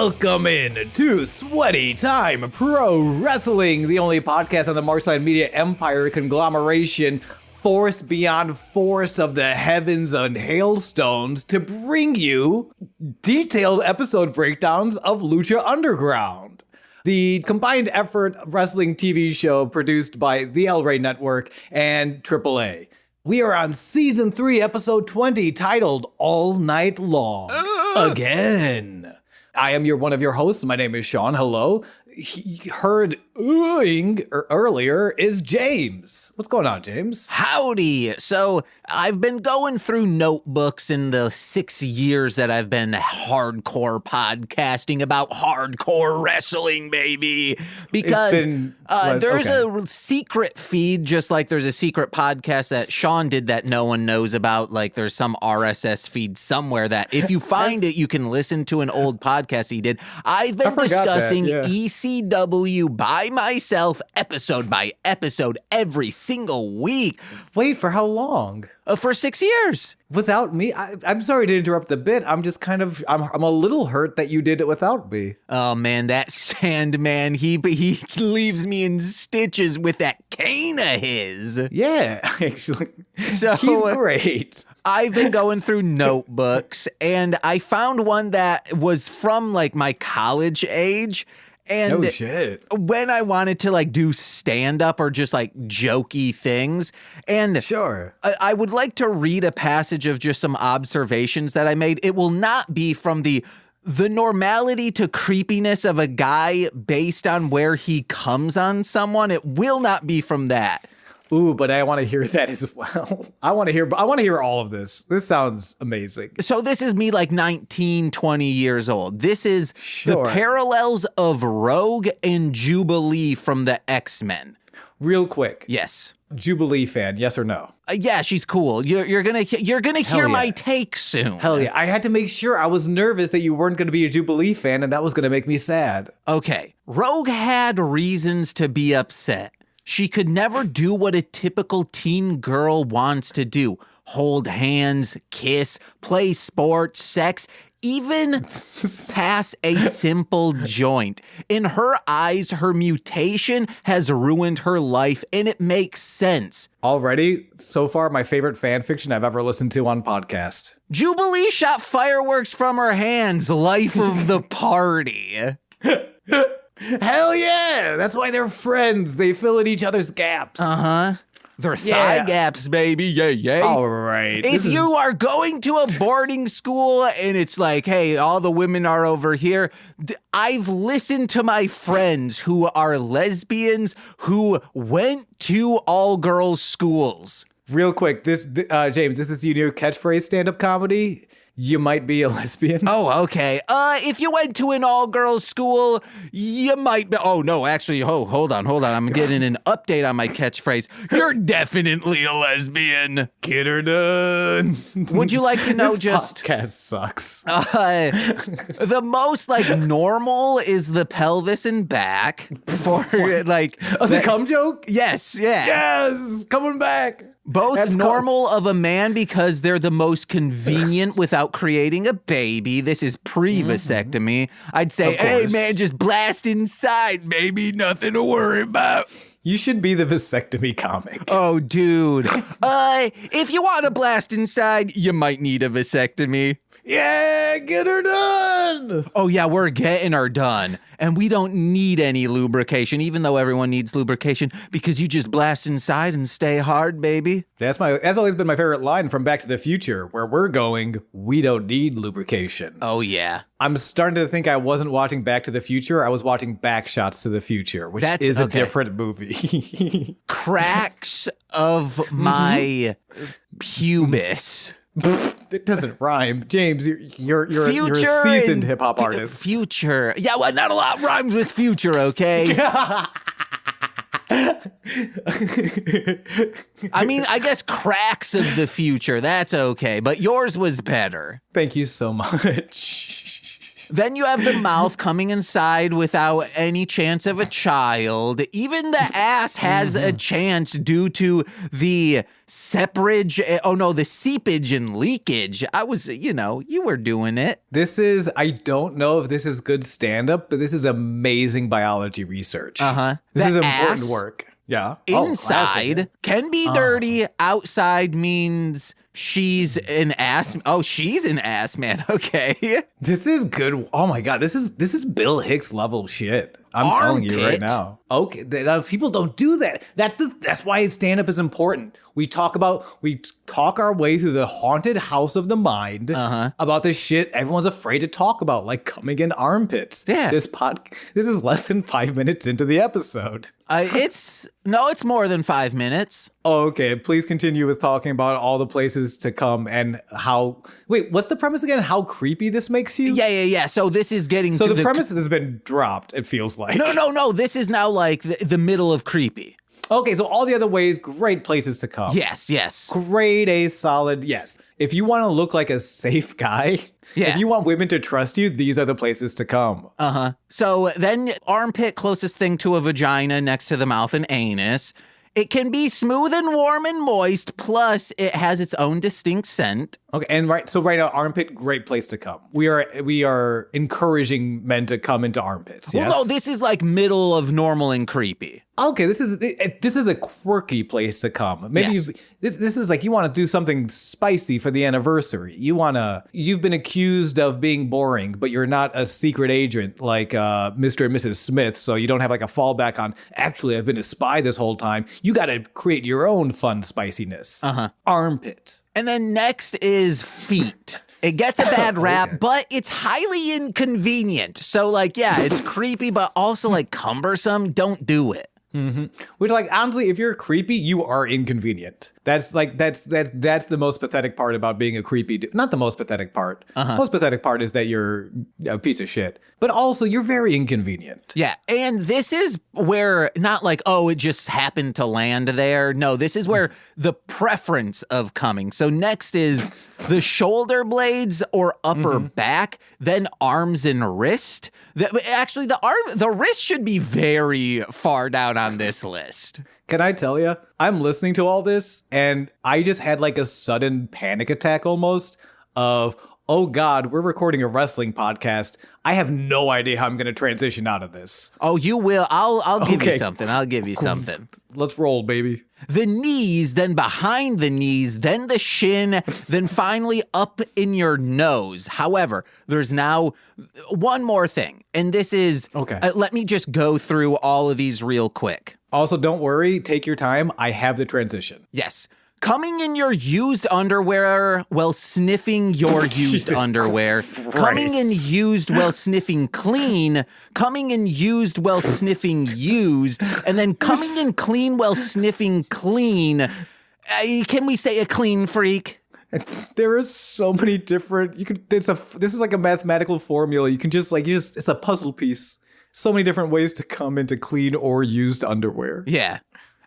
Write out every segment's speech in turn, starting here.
Welcome in to Sweaty Time Pro Wrestling, the only podcast on the Marksline Media Empire conglomeration, force beyond force of the heavens and hailstones to bring you detailed episode breakdowns of Lucha Underground, the combined effort wrestling TV show produced by the El Rey Network and AAA. We are on Season 3, Episode 20, titled All Night Long. Again. I am one of your hosts. My name is Sean. Hello. He heard oohing earlier is James. What's going on, James? Howdy. So I've been going through notebooks in the 6 years that I've been hardcore podcasting about hardcore wrestling, baby. Because there's a secret feed, just like there's a secret podcast that Sean did that no one knows about. Like there's some RSS feed somewhere that if you find it, you can listen to an old podcast he did. I've been discussing ECW by myself, episode by episode, every single week. Wait, for how long? For 6 years. Without me? I'm sorry to interrupt the bit. I'm just I'm a little hurt that you did it without me. Oh man, that Sandman, he leaves me in stitches with that cane of his. Yeah, actually. So he's great. I've been going through notebooks and I found one that was from like my college age. And no shit. When I wanted to like do stand up or just like jokey things. And sure, I would like to read a passage of just some observations that I made. It will not be from the normality to creepiness of a guy based on where he comes on someone. It will not be from that. Ooh, but I want to hear that as well. I want to hear all of this. This sounds amazing. So this is me like 19, 20 years old. This is the parallels of Rogue and Jubilee from the X-Men. Real quick. Yes. Jubilee fan, yes or no? Yeah, she's cool. You're gonna hear my take soon. Hell yeah. I had to make sure. I was nervous that you weren't going to be a Jubilee fan, and that was going to make me sad. Okay. Rogue had reasons to be upset. She could never do what a typical teen girl wants to do. Hold hands, kiss, play sports, sex, even pass a simple joint. In her eyes, her mutation has ruined her life, and it makes sense. Already, so far, my favorite fan fiction I've ever listened to on podcast. Jubilee shot fireworks from her hands, life of the party. Hell yeah! That's why they're friends. They fill in each other's gaps. Uh-huh. They're thigh gaps, baby. Yeah. All right. If you are going to a boarding school and it's like, hey, all the women are over here, I've listened to my friends who are lesbians who went to all-girls schools. Real quick, James, this is your new catchphrase stand-up comedy. You might be a lesbian. Oh, okay. If you went to an all-girls school, you might be. Oh, no, actually, hold on. I'm getting an update on my catchphrase. You're definitely a lesbian. Get her done. Would you like to know this podcast sucks. The most, normal is the pelvis and back. For, the cum joke? Yes, yeah. Yes, coming back. Both normal of a man because they're the most convenient without creating a baby. This is pre-vasectomy. I'd say, hey, man, just blast inside, baby. Nothing to worry about. You should be the vasectomy comic. Oh, dude. If you want to blast inside, you might need a vasectomy. Yeah, get her done. Oh, yeah, we're getting her done. And we don't need any lubrication, even though everyone needs lubrication, because you just blast inside and stay hard, baby. That's always been my favorite line from Back to the Future. Where we're going, we don't need lubrication. Oh, yeah. I'm starting to think I wasn't watching Back to the Future. I was watching Back Shots to the Future, which is a different movie. Cracks of my pubis. It doesn't rhyme. James, you're a seasoned hip-hop artist. Future. Yeah, well, not a lot rhymes with future, okay? I mean, I guess cracks of the future, that's okay, but yours was better. Thank you so much. Then you have the mouth coming inside without any chance of a child. Even the ass has a chance due to the the seepage and leakage. You were doing it. I don't know if this is good stand-up, but this is amazing biology research. This is important work. Yeah. Inside can be dirty. Outside means she's an ass. Oh, she's an ass, man. Okay. This is good. Oh my God. This is Bill Hicks level shit. I'm telling you right now. Okay. People don't do that. That's why stand-up is important. We talk our way through the haunted house of the mind about this shit everyone's afraid to talk about, like coming in armpits. Yeah. This is less than 5 minutes into the episode. It's more than 5 minutes. Oh, okay. Please continue with talking about all the places to come and how. Wait, what's the premise again? How creepy this makes you? Yeah. So this is getting. So the premise has been dropped. It feels like. No. This is now like the middle of creepy. Okay, so all the other ways, great places to come. Yes. Grade A solid, yes. If you want to look like a safe guy, if you want women to trust you, these are the places to come. So then armpit, closest thing to a vagina next to the mouth and anus. It can be smooth and warm and moist, plus it has its own distinct scent. Okay, and right now, armpit, great place to come. We are encouraging men to come into armpits. Yes? Well, no, this is like middle of normal and creepy. Okay, this is a quirky place to come. Maybe this is like you want to do something spicy for the anniversary. You've been accused of being boring, but you're not a secret agent like Mr. and Mrs. Smith, so you don't have like a fallback on, actually, I've been a spy this whole time. You got to create your own fun spiciness. Armpit. And then next is feet. It gets a bad rap, but it's highly inconvenient. So it's creepy, but also like cumbersome. Don't do it. Which, like, honestly, if you're creepy, you are inconvenient. That's the most pathetic part about being a creepy dude. Not the most pathetic part. Most pathetic part is that you're a piece of shit. But also, you're very inconvenient. Yeah, and this is where, not like, oh, it just happened to land there. No, this is where the preference of coming. So next is the shoulder blades or upper back, then arms and wrist. Actually, the wrist should be very far down on this list. Can I tell you, I'm listening to all this and I just had like a sudden panic attack almost of, oh God, we're recording a wrestling podcast. I have no idea how I'm going to transition out of this. Oh, you will. I'll give you something. I'll give you something. Let's roll, baby. The knees, then behind the knees, then the shin, then finally up in your nose. However, there's now one more thing, and this is, let me just go through all of these real quick. Also, don't worry. Take your time. I have the transition. Yes. Coming in your used underwear while sniffing your used underwear. Christ. Coming in used while sniffing clean. Coming in used while sniffing used. And then coming in clean while sniffing clean. Can we say a clean freak? There are so many different, this is like a mathematical formula. It's a puzzle piece. So many different ways to come into clean or used underwear. Yeah.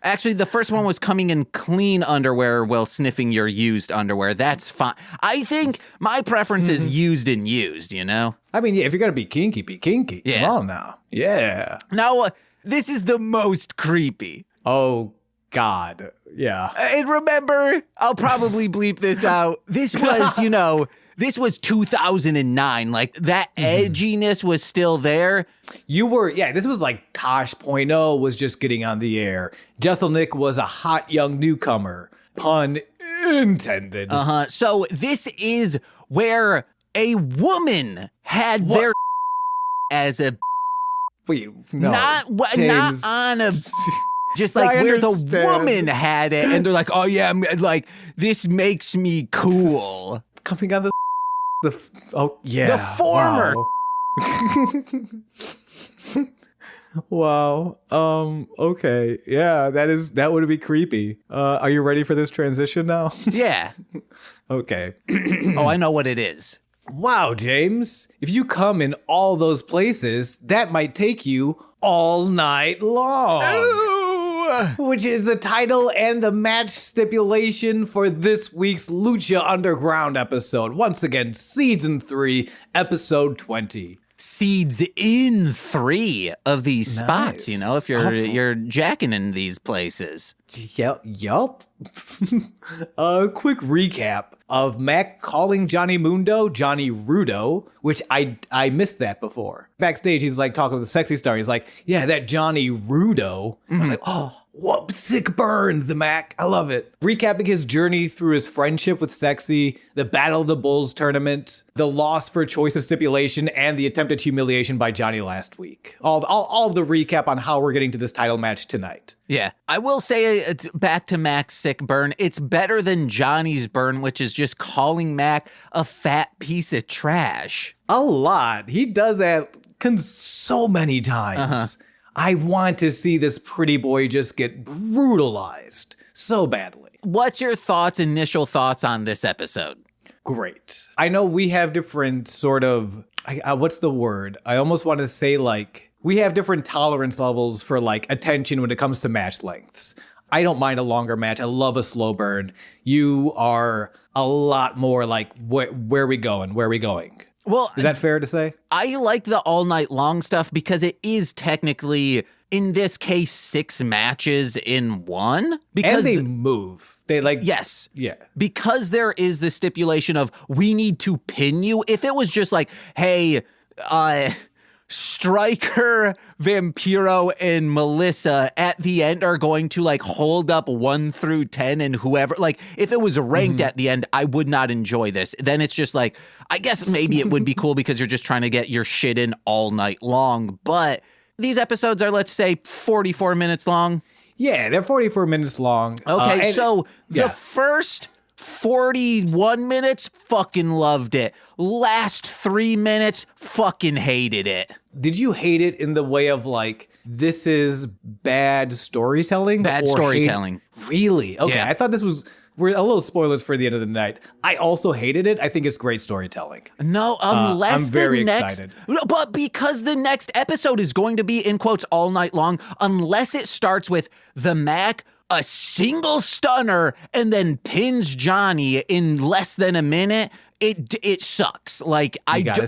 Actually, the first one was coming in clean underwear while sniffing your used underwear. That's fine. I think my preference is used and used, you know? I mean, yeah, if you're going to be kinky, be kinky. Yeah. Come on now. Yeah. Now, this is the most creepy. Oh, God. Yeah. And remember, I'll probably bleep this out. This was, this was 2009. Like, that edginess was still there. This was like Tosh.0 was just getting on the air. Jesselnick was a hot young newcomer. Pun intended. So this is where a woman had their as a... Wait, no. Not on a... Just like where the woman had it, and they're like, oh yeah, like, this makes me cool. Coming on the former. Wow. Okay. Yeah, that would be creepy. Are you ready for this transition now? Yeah. Okay. Oh, I know what it is. Wow, James. If you come in all those places, that might take you all night long. Ooh, which is the title and the match stipulation for this week's Lucha Underground episode. Once again, Season 3, Episode 20. Seeds in 3 of these spots, you know, if you're jacking in these places. Yup. A quick recap of Mack calling Johnny Mundo Johnny Rudo, which I missed that before. Backstage, he's like talking with the sexy star. He's like, yeah, that Johnny Rudo. I was like, oh, what sick burn, the Mack. I love it. Recapping his journey through his friendship with Sexy, the Battle of the Bulls tournament, the loss for choice of stipulation, and the attempted humiliation by Johnny last week. All of the recap on how we're getting to this title match tonight. Yeah, I will say it's back to Mack's sick burn. It's better than Johnny's burn, which is just calling Mack a fat piece of trash. A lot. He does that so many times. I want to see this pretty boy just get brutalized so badly. What's your initial thoughts on this episode? Great. I know we have different sort of, what's the word? I almost want to say we have different tolerance levels for attention when it comes to match lengths. I don't mind a longer match. I love a slow burn. You are a lot more where are we going? Where are we going? Well, is that fair to say? I like the all night long stuff because it is technically, in this case, 6 matches in one. Because and they move. They yes. Yeah. Because there is the stipulation of we need to pin you. If it was just hey, Stryker, Vampiro, and Melissa at the end are going to hold up 1 through 10 and whoever, if it was ranked at the end, I would not enjoy this. Then it's just I guess maybe it would be cool because you're just trying to get your shit in all night long. But these episodes are, let's say, 44 minutes long. Yeah, they're 44 minutes long. Okay, the first 41 minutes, fucking loved it. Last 3 minutes, fucking hated it. Did you hate it in the way of this is bad storytelling? Bad storytelling. Really? Okay, yeah. I thought we're a little spoilers for the end of the night. I also hated it. I think it's great storytelling. No, unless I'm very excited. But because the next episode is going to be, in quotes, all night long, unless it starts with the Mack, a single stunner, and then pins Johnny in less than a minute, it sucks. We gotta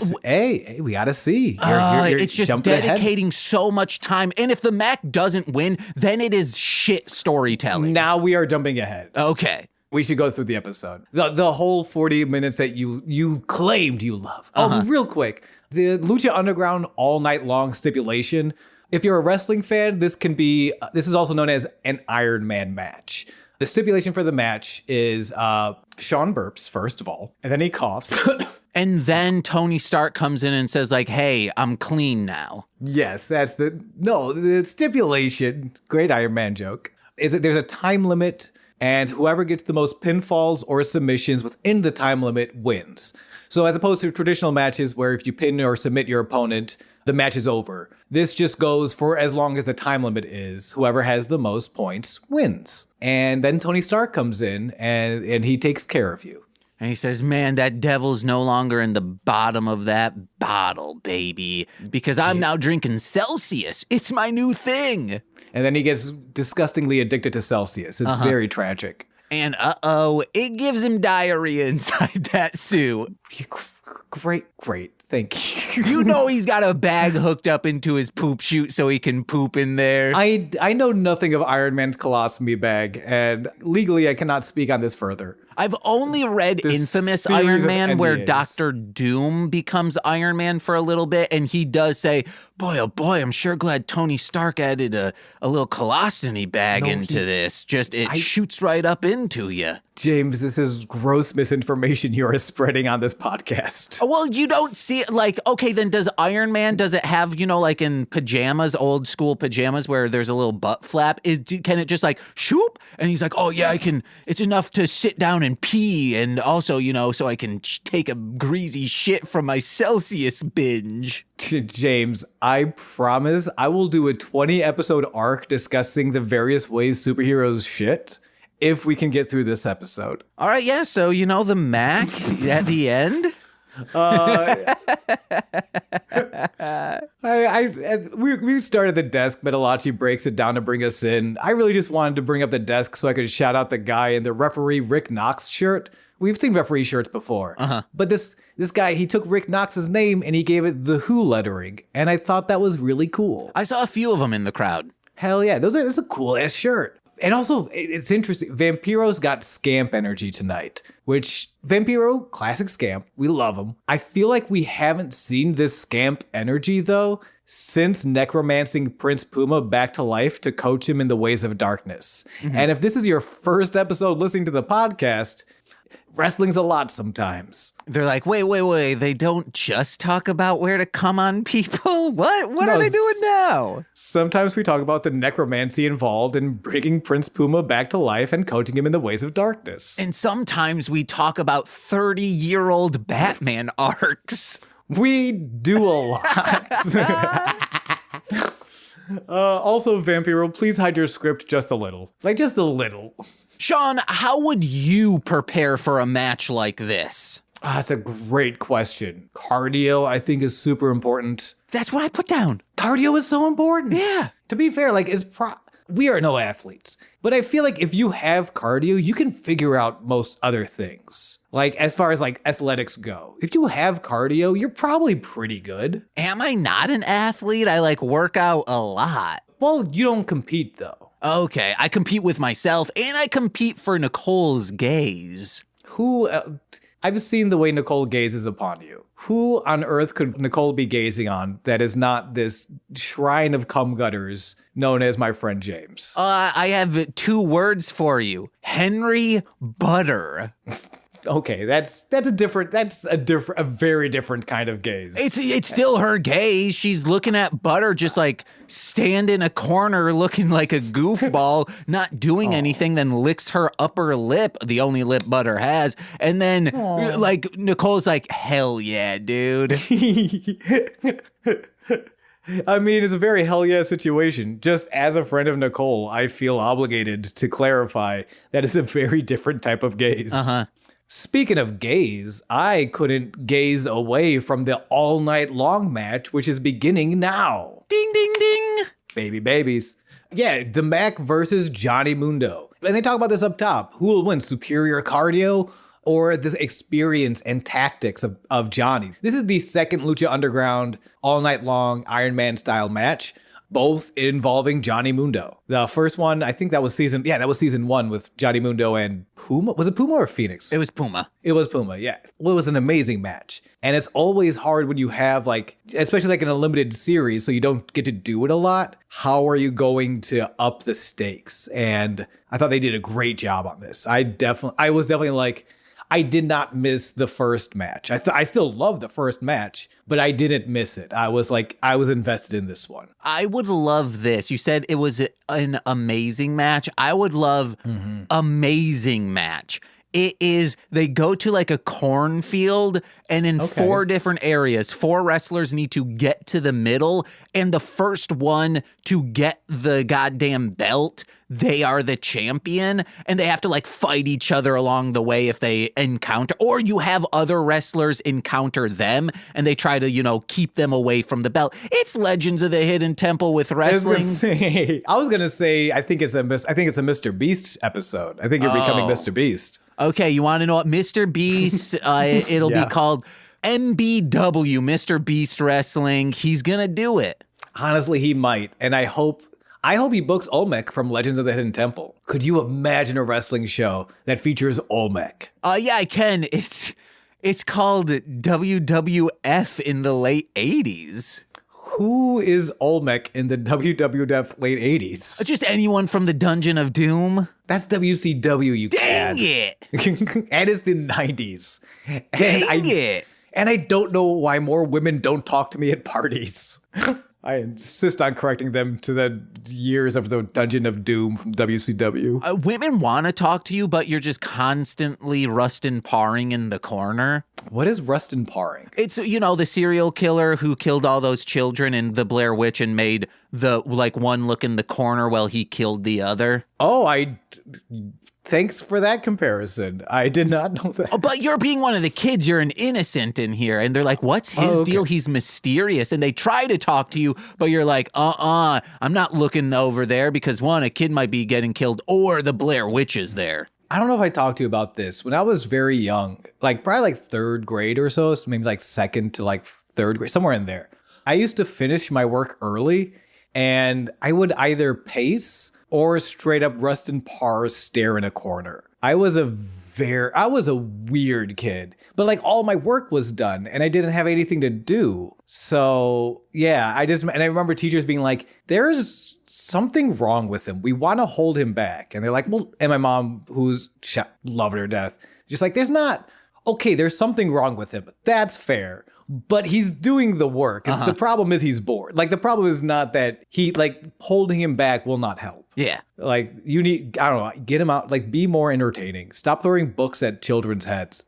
see. It's just dedicating so much time. And if the Mack doesn't win, then it is shit storytelling. Now we are jumping ahead. Okay. We should go through the episode. The whole 40 minutes that you claimed you love. Oh, real quick. The Lucha Underground all night long stipulation. If you're a wrestling fan, this is also known as an Iron Man match. The stipulation for the match is Sean burps, first of all, and then he coughs. And then Tony Stark comes in and says, hey, I'm clean now. Yes, the stipulation, great Iron Man joke, is that there's a time limit, and whoever gets the most pinfalls or submissions within the time limit wins. So as opposed to traditional matches where if you pin or submit your opponent, the match is over. This just goes for as long as the time limit is. Whoever has the most points wins. And then Tony Stark comes in and he takes care of you. And he says, man, that devil's no longer in the bottom of that bottle, baby. Because I'm now drinking Celsius. It's my new thing. And then he gets disgustingly addicted to Celsius. It's very tragic. And it gives him diarrhea inside that suit. Great. Thank you. You know he's got a bag hooked up into his poop chute so he can poop in there. I know nothing of Iron Man's colostomy bag, and legally I cannot speak on this further. I've only read Infamous Iron Man where Dr. Doom becomes Iron Man for a little bit, and he does say, boy, oh boy, I'm sure glad Tony Stark added a little colostomy bag into this. It shoots right up into you. James, this is gross misinformation you are spreading on this podcast. Well, you don't see it okay, then does Iron Man, does it have, in pajamas, old school pajamas where there's a little butt flap? Can it just shoop? And he's like, oh yeah, I can, it's enough to sit down and pee. And also, so I can take a greasy shit from my Celsius binge. James, I promise I will do a 20 episode arc discussing the various ways superheroes shit. If we can get through this episode. All right, yeah, so the Mack at the end. We started the desk. Metalachi breaks it down to bring us in. I really just wanted to bring up the desk so I could shout out the guy in the referee Rick Knox shirt. We've seen referee shirts before, but this guy, he took Rick Knox's name and he gave it the Who lettering, and I thought that was really cool. I saw a few of them in the crowd. Hell yeah, that's a cool ass shirt. And also, it's interesting. Vampiro's got Scamp energy tonight, which Vampiro, classic Scamp. We love him. I feel like we haven't seen this Scamp energy, though, since necromancing Prince Puma back to life to coach him in the ways of darkness. And if this is your first episode listening to the podcast, wrestling's a lot sometimes. They're like, wait. They don't just talk about where to come on people? What are they doing now? Sometimes we talk about the necromancy involved in bringing Prince Puma back to life and coaching him in the ways of darkness. And sometimes we talk about 30-year-old Batman arcs. We do a lot. Also, Vampiro, please hide your script just a little. Like, just a little. Sean, how would you prepare for a match like this? That's a great question. Cardio, I think, is super important. That's what I put down. Cardio is so important. Yeah. To be fair, like, we are no athletes, but I feel like if you have cardio, you can figure out most other things. Like, as far as like athletics go, if you have cardio, you're probably pretty good. Am I not an athlete? I like work out a lot. Well, you don't compete though. Okay, I compete with myself and I compete for Nicole's gaze. I've seen the way Nicole gazes upon you. Who on earth could Nicole be gazing on that is not this shrine of cum gutters known as my friend James? I have 2 words for you. Henry Butter. Okay, that's a very different kind of gaze. It's still her gaze. She's looking at Butter just like stand in a corner looking like a goofball, not doing anything, then licks her upper lip, the only lip Butter has, and then like Nicole's like, hell yeah, dude. I mean, it's a very hell yeah situation. Just as a friend of Nicole, I feel obligated to clarify that is a very different type of gaze. Speaking of gaze, I couldn't gaze away from the all night long match, which is beginning now. Ding, ding, ding. Baby babies. Yeah, the Mack versus Johnny Mundo. And they talk about this up top. Who will win, superior cardio or this experience and tactics of Johnny? This is the second Lucha Underground all night long Iron Man style match, both involving Johnny Mundo. The first one, I think that was season 1 with Johnny Mundo and Puma. Was it Puma or Phoenix? It was Puma. It was Puma, yeah. Well, it was an amazing match. And it's always hard when you have like, especially like in a limited series, so you don't get to do it a lot. How are you going to up the stakes? And I thought they did a great job on this. I was definitely like, I did not miss the first match. I still love the first match, but I didn't miss it. I was invested in this one. I would love this. You said it was an amazing match. I would love amazing match. It is, they go to like a cornfield and in 4 different areas, 4 wrestlers need to get to the middle. And the first one to get the goddamn belt, they are the champion. And they have to like fight each other along the way if they encounter, or you have other wrestlers encounter them and they try to, keep them away from the belt. It's Legends of the Hidden Temple with wrestling. I was going to say, I think it's a Mr. Beast episode. I think you're becoming Mr. Beast. Okay, you want to know what Mr. Beast, it'll be called MBW, Mr. Beast Wrestling. He's going to do it. Honestly, he might. And I hope he books Olmec from Legends of the Hidden Temple. Could you imagine a wrestling show that features Olmec? Yeah, I can. It's called WWF in the late 80s. Who is Olmec in the WWF late 80s? Just anyone from the Dungeon of Doom. That's WCW, you Dang cad. it! And it's the 90s. Dang it! And I don't know why more women don't talk to me at parties. I insist on correcting them to the years of the Dungeon of Doom from WCW. Women want to talk to you, but you're just constantly Rustin Parring in the corner. What is Rustin Parring? It's, the serial killer who killed all those children in the Blair Witch and made the, one look in the corner while he killed the other. Oh, Thanks for that comparison. I did not know that. Oh, but you're being one of the kids. You're an innocent in here. And they're like, what's his deal? He's mysterious. And they try to talk to you, but you're like, I'm not looking over there because one, a kid might be getting killed or the Blair Witch is there. I don't know if I talked to you about this. When I was very young, like probably like third grade or so maybe like second to like third grade, somewhere in there, I used to finish my work early and I would either pace or straight up Rustin Parr stare in a corner. I was a weird kid, but like all my work was done and I didn't have anything to do. So yeah, and I remember teachers being like, there's something wrong with him. We want to hold him back. And they're like, well, and my mom, who's loved her to death, just like, there's something wrong with him. That's fair. But he's doing the work. The problem is he's bored. Like the problem is not that holding him back will not help. Yeah. Like you need, I don't know, get him out, like be more entertaining. Stop throwing books at children's heads.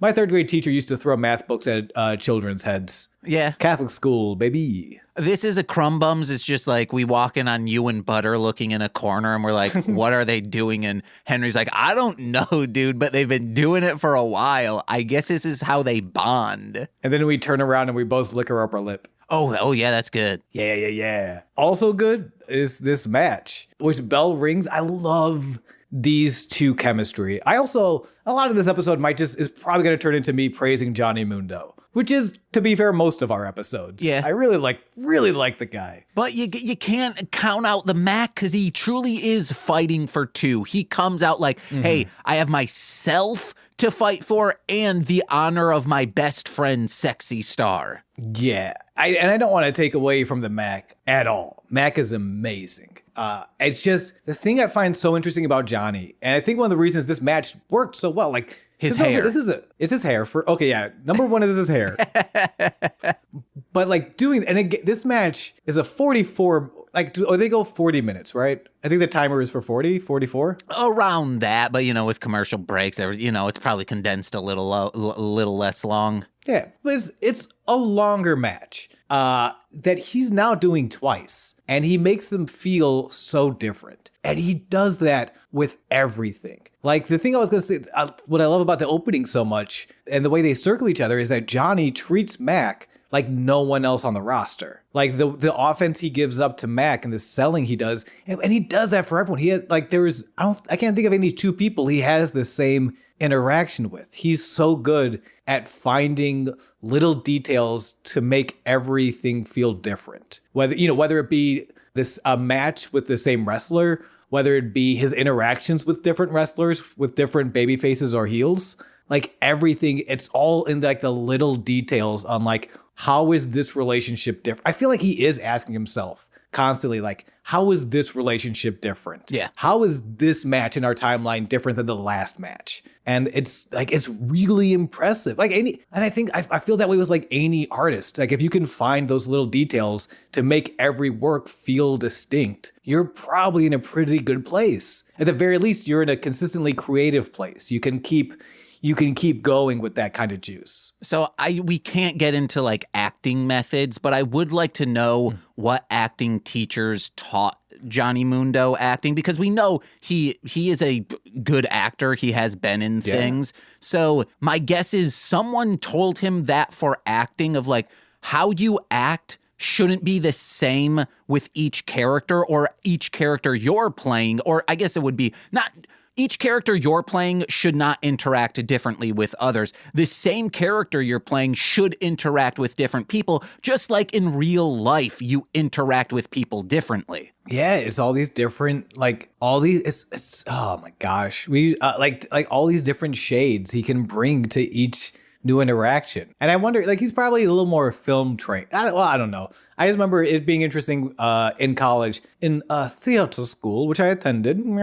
My third grade teacher used to throw math books at children's heads. Yeah. Catholic school, baby. This is a Crumb Bums. It's just like we walk in on you and Butter looking in a corner and we're like, what are they doing? And Henry's like, I don't know, dude, but they've been doing it for a while. I guess this is how they bond. And then we turn around and we both lick her upper lip. Oh yeah, that's good. Yeah. Also good is this match, which bell rings. I love these two chemistry. A lot of this episode is probably going to turn into me praising Johnny Mundo, which is, to be fair, most of our episodes. Yeah. I really like the guy. But you can't count out the Mack because he truly is fighting for two. He comes out like, hey, I have myself to fight for and the honor of my best friend, Sexy Star. Yeah. I don't want to take away from the Mack at all. Mack is amazing. It's just the thing I find so interesting about Johnny, and I think one of the reasons this match worked so well, like his hair. It's his hair number one is his hair. But like this match is a 44, they go 40 minutes, right? I think the timer is for 44. Around that, but with commercial breaks, it's probably condensed a little less long. Yeah, but it's a longer match that he's now doing twice, and he makes them feel so different. And he does that with everything. Like the thing I was going to say, what I love about the opening so much and the way they circle each other is that Johnny treats Mack like no one else on the roster. Like the offense he gives up to Mack and the selling he does, and he does that for everyone. He has I can't think of any two people he has the same interaction with. He's so good at finding little details to make everything feel different. Whether it be a match with the same wrestler, whether it be his interactions with different wrestlers with different baby faces or heels, like everything, it's all in like the little details on like, how is this relationship different? I feel like he is asking himself constantly, like, how is this relationship different? Yeah. How is this match in our timeline different than the last match? And it's really impressive. I feel that way with like any artist. Like if you can find those little details to make every work feel distinct, you're probably in a pretty good place. At the very least, you're in a consistently creative place. You can keep going with that kind of juice. So we can't get into like acting methods, but I would like to know what acting teachers taught Johnny Mundo acting, because we know he is a good actor. He has been in things. So my guess is someone told him that for acting, of like how you act shouldn't be the same with each character, or each character you're playing, or I guess it would be not... Each character you're playing should not interact differently with others. The same character you're playing should interact with different people, just like in real life, you interact with people differently. Yeah, it's all these different, it's oh my gosh. We like all these different shades he can bring to each new interaction. And I wonder, like, he's probably a little more film trained. I don't know. I just remember it being interesting in college, in theater school, which I attended. We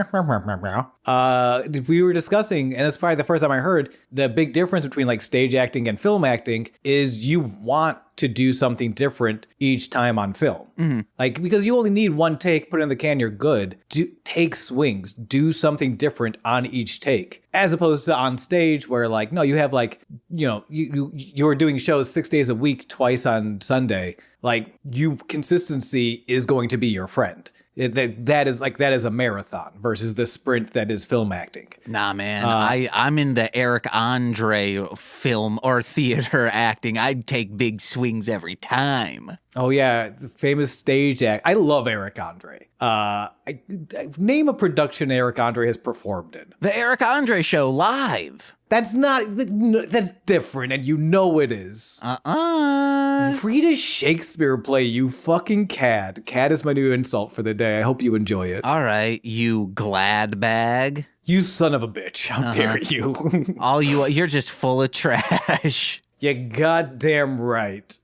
were discussing, and it's probably the first time I heard, the big difference between like stage acting and film acting is you want to do something different each time on film. Mm-hmm. Like, because you only need one take, put it in the can, you're good. Take swings, do something different on each take. As opposed to on stage where like, no, you have like, you're doing shows 6 days a week, twice on Sunday. Like, consistency is going to be your friend. That is a marathon versus the sprint that is film acting. Nah, man, I'm in the Eric Andre film or theater acting. I'd take big swings every time. Oh yeah, the famous stage act. I love Eric Andre. Name a production Eric Andre has performed in. The Eric Andre Show live. That's different, and you know it is. Read a Shakespeare play, you fucking cad. Cad is my new insult for the day. I hope you enjoy it. All right, you glad bag. You son of a bitch. How dare you? You're just full of trash. You goddamn right.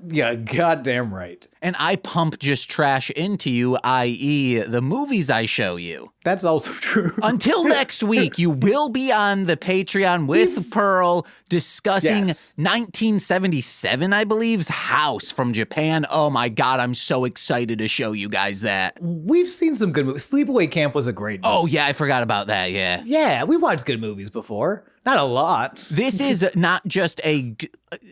Yeah, goddamn right. And I pump just trash into you, i.e. the movies I show you. That's also true. Until next week, you will be on the Patreon with Pearl discussing 1977, I believe's House from Japan. Oh my God, I'm so excited to show you guys that. We've seen some good movies. Sleepaway Camp was a great movie. Oh yeah, I forgot about that, yeah. Yeah, we watched good movies before. Not a lot. This is not just a...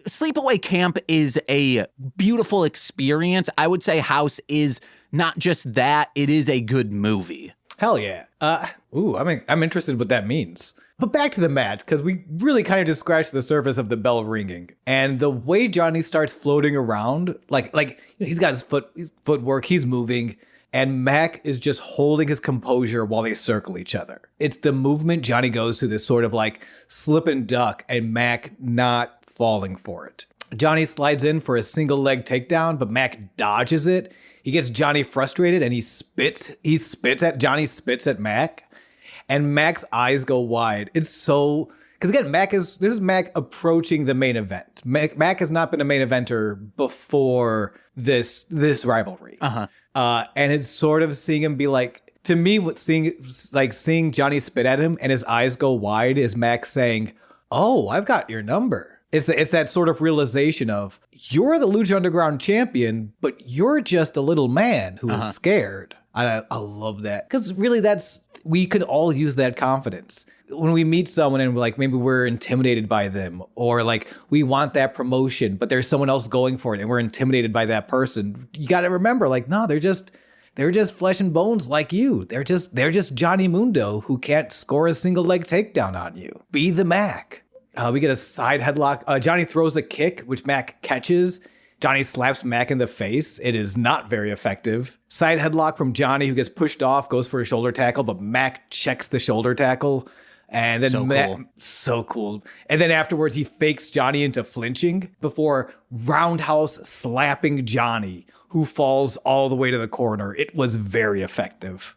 Sleepaway Camp is a beautiful experience. I would say House is not just that, it is a good movie. Hell yeah. I'm interested in what that means. But back to the match, because we really kind of just scratched the surface of the bell ringing. And the way Johnny starts floating around, he's got his footwork, he's moving, and Mack is just holding his composure while they circle each other. It's the movement Johnny goes through, this sort of like slip and duck, and Mack not falling for it. Johnny slides in for a single leg takedown, but Mack dodges it. He gets Johnny frustrated and he spits at Mack, and Mack's eyes go wide. It's so, because again, this is Mack approaching the main event. Mack has not been a main eventer before this rivalry. And it's sort of seeing him be like, to me, seeing Johnny spit at him and his eyes go wide is Mack saying, "Oh, I've got your number." It's that sort of realization of, you're the Lucha Underground champion, but you're just a little man who is scared. I love that, because really we could all use that confidence. When we meet someone and maybe we're intimidated by them, or we want that promotion, but there's someone else going for it and we're intimidated by that person. You got to remember, no, they're just flesh and bones like you. They're just Johnny Mundo who can't score a single leg takedown on you. Be the Mack. We get a side headlock. Johnny throws a kick, which Mack catches. Johnny slaps Mack in the face. It is not very effective. Side headlock from Johnny, who gets pushed off, goes for a shoulder tackle, but Mack checks the shoulder tackle. And then so cool. And then afterwards, he fakes Johnny into flinching before roundhouse slapping Johnny, who falls all the way to the corner. It was very effective.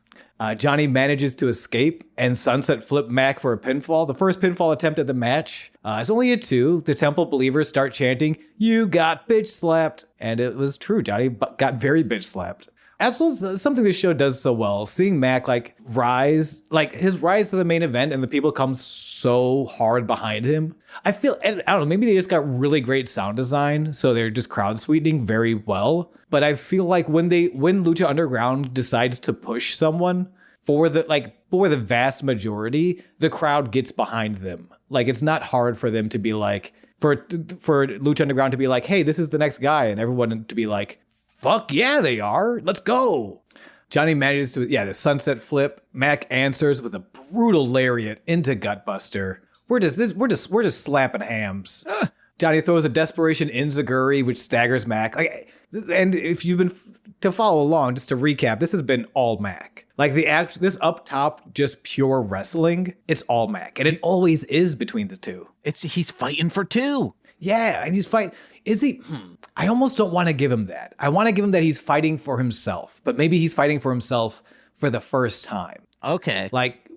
Johnny manages to escape and sunset flip Mack for a pinfall. The first pinfall attempt of the match. It's only a 2. The Temple believers start chanting, "You got bitch slapped." And it was true. Johnny got very bitch slapped. Absolutely something this show does so well. Seeing Mack rise, his rise to the main event, and the people come so hard behind him. I don't know, maybe they just got really great sound design, so they're just crowd sweetening very well. But I feel like when Lucha Underground decides to push someone, for the vast majority, the crowd gets behind them. It's not hard for them to be for Lucha Underground to be like, "Hey, this is the next guy," and everyone to be like, "Fuck yeah, they are. Let's go." Johnny manages to, the sunset flip. Mack answers with a brutal lariat into Gutbuster. We're just slapping hams. Johnny throws a desperation enziguri, which staggers Mack. And if you've been to follow along, just to recap, this has been all Mack. This up top, just pure wrestling. It's all Mack, and it always is between the two. He's fighting for 2. Yeah, and he's fighting. Is he? I almost don't want to give him that. I want to give him that he's fighting for himself, but maybe he's fighting for himself for the first time. Okay.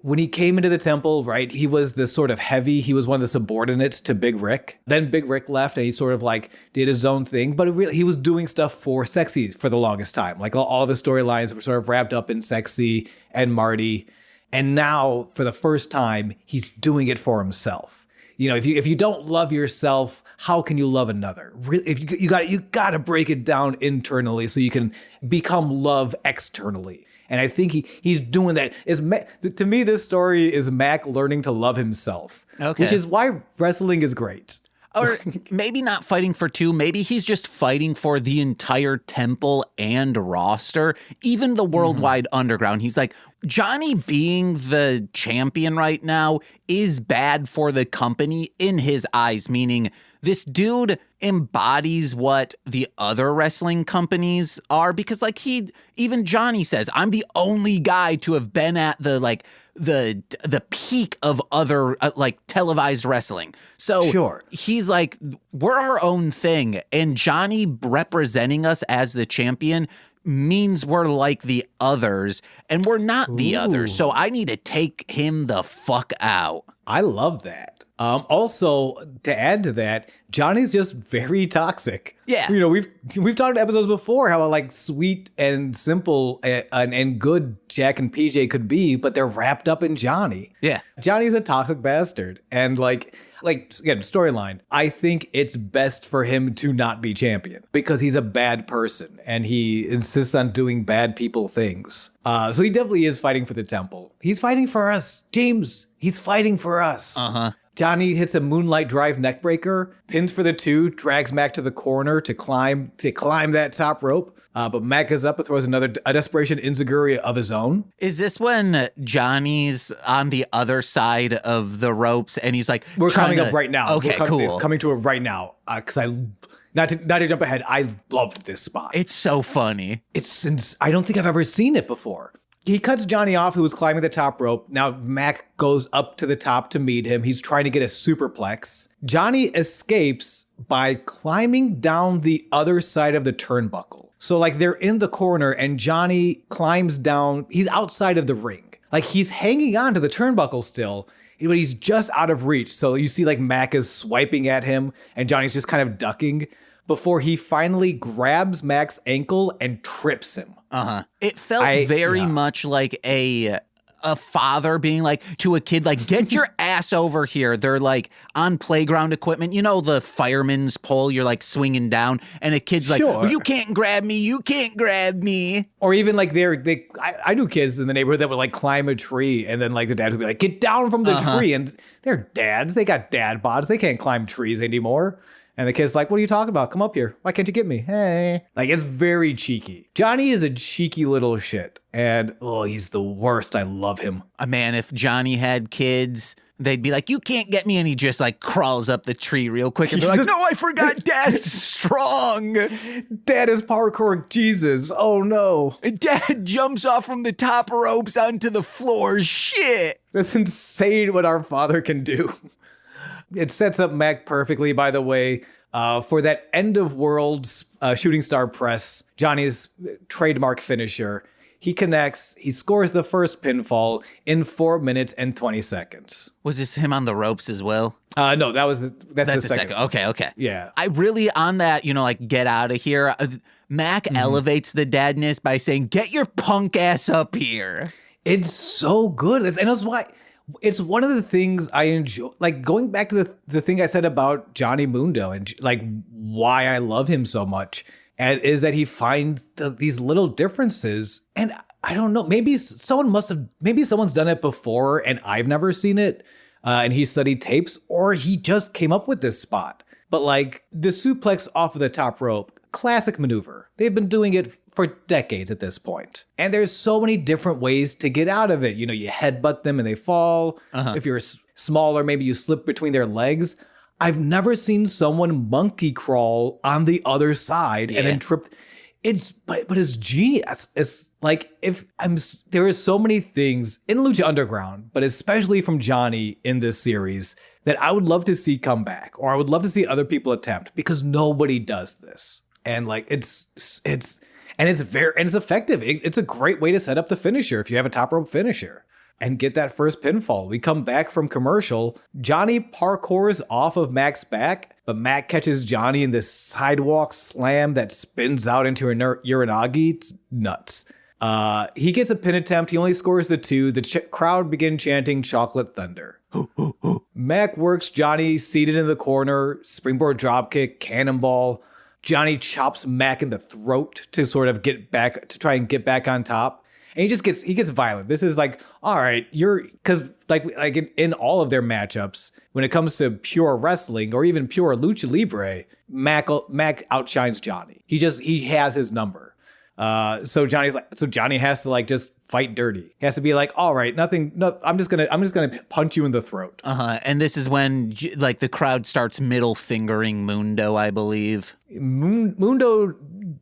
When he came into the temple, right, he was the sort of heavy, he was one of the subordinates to Big Rick. Then Big Rick left and he sort of did his own thing, but he was doing stuff for Sexy for the longest time. All of the storylines were sort of wrapped up in Sexy and Marty. And now, for the first time, he's doing it for himself. If you don't love yourself, how can you love another? If you got to break it down internally so you can become love externally. And I think he's doing that. To me, this story is Mack learning to love himself. Okay. Which is why wrestling is great. Or maybe not fighting for two. Maybe he's just fighting for the entire temple and roster, even the worldwide underground. He's like, Johnny being the champion right now is bad for the company in his eyes, meaning this dude embodies what the other wrestling companies are, because like even Johnny says, I'm the only guy to have been at the peak of other like televised wrestling. So Sure. He's like, we're our own thing, and Johnny representing us as the champion means we're like the others, and we're not the others. So I need to take him the fuck out. I love that. Also, to add to that, Johnny's just very toxic. Yeah. You know, we've talked episodes before how like sweet and simple and good Jack and PJ could be, but they're wrapped up in Johnny. Yeah. Johnny's a toxic bastard. And like again, storyline, I think it's best for him to not be champion because he's a bad person and he insists on doing bad people things. So he definitely is fighting for the temple. He's fighting for us. James, he's fighting for us. Uh-huh. Johnny hits a moonlight drive neckbreaker, pins for the 2, drags Mack to the corner to climb that top rope. But Mack is up and throws a desperation enziguri of his own. Is this when Johnny's on the other side of the ropes and he's like, We're coming up right now. Okay, cool. Coming to it right now. Because not to jump ahead, I loved this spot. It's so funny. I don't think I've ever seen it before. He cuts Johnny off, who was climbing the top rope. Now Mack goes up to the top to meet him. He's trying to get a superplex. Johnny escapes by climbing down the other side of the turnbuckle. So like they're in the corner and Johnny climbs down. He's outside of the ring. Like he's hanging on to the turnbuckle still, but he's just out of reach. So you see like Mack is swiping at him and Johnny's just kind of ducking before he finally grabs Mack's ankle and trips him. Uh-huh. It felt very much like a father being like to a kid, like, get your ass over here. They're like on playground equipment. You know, the fireman's pole you're like swinging down and a kid's like, well, you can't grab me. You can't grab me. Or even like I knew kids in the neighborhood that would like climb a tree and then like the dad would be like, get down from the tree. And they're dads. They got dad bods. They can't climb trees anymore. And the kid's like, what are you talking about? Come up here. Why can't you get me? Hey. Like, it's very cheeky. Johnny is a cheeky little shit. And, he's the worst. I love him. Man, if Johnny had kids, they'd be like, you can't get me. And he just like crawls up the tree real quick. And they're like, no, I forgot Dad's strong. Dad is parkour Jesus. Oh, no. Dad jumps off from the top ropes onto the floor. Shit. That's insane what our father can do. It sets up Mack perfectly, by the way, for that end of world shooting star press, Johnny's trademark finisher. He connects, he scores the first pinfall in 4 minutes and 20 seconds. Was this him on the ropes as well? No, that's the second. Okay. Yeah. I really, on that, like, get out of here. Mack elevates the dadness by saying, get your punk ass up here. It's so good. And that's why... It's one of the things I enjoy, like going back to the thing I said about Johnny Mundo and like why I love him so much, and is that he finds these little differences. And I don't know, maybe someone's done it before and I've never seen it, and he studied tapes, or he just came up with this spot. But like the suplex off of the top rope, classic maneuver. They've been doing it for decades at this point. And there's so many different ways to get out of it. You know, you headbutt them and they fall. If you're smaller, maybe you slip between their legs. I've never seen someone monkey crawl on the other side and then trip. But it's genius. It's like there are so many things in Lucha Underground, but especially from Johnny in this series, that I would love to see come back, or I would love to see other people attempt, because nobody does this. And like it's effective. It's a great way to set up the finisher if you have a top rope finisher and get that first pinfall. We come back from commercial. Johnny parkours off of Mack's back, but Mack catches Johnny in this sidewalk slam that spins out into an uranagi. It's nuts. He gets a pin attempt. He only scores the 2. The crowd begin chanting Chocolate Thunder. Mack works Johnny seated in the corner, springboard dropkick, cannonball. Johnny chops Mack in the throat to sort of try and get back on top. And he gets violent. This is like, all right, because in all of their matchups, when it comes to pure wrestling or even pure lucha libre, Mack outshines Johnny. He has his number. So Johnny has to like just fight dirty. He has to be like, all right, I'm just gonna punch you in the throat. And this is when like the crowd starts middle fingering Mundo, I believe. Mundo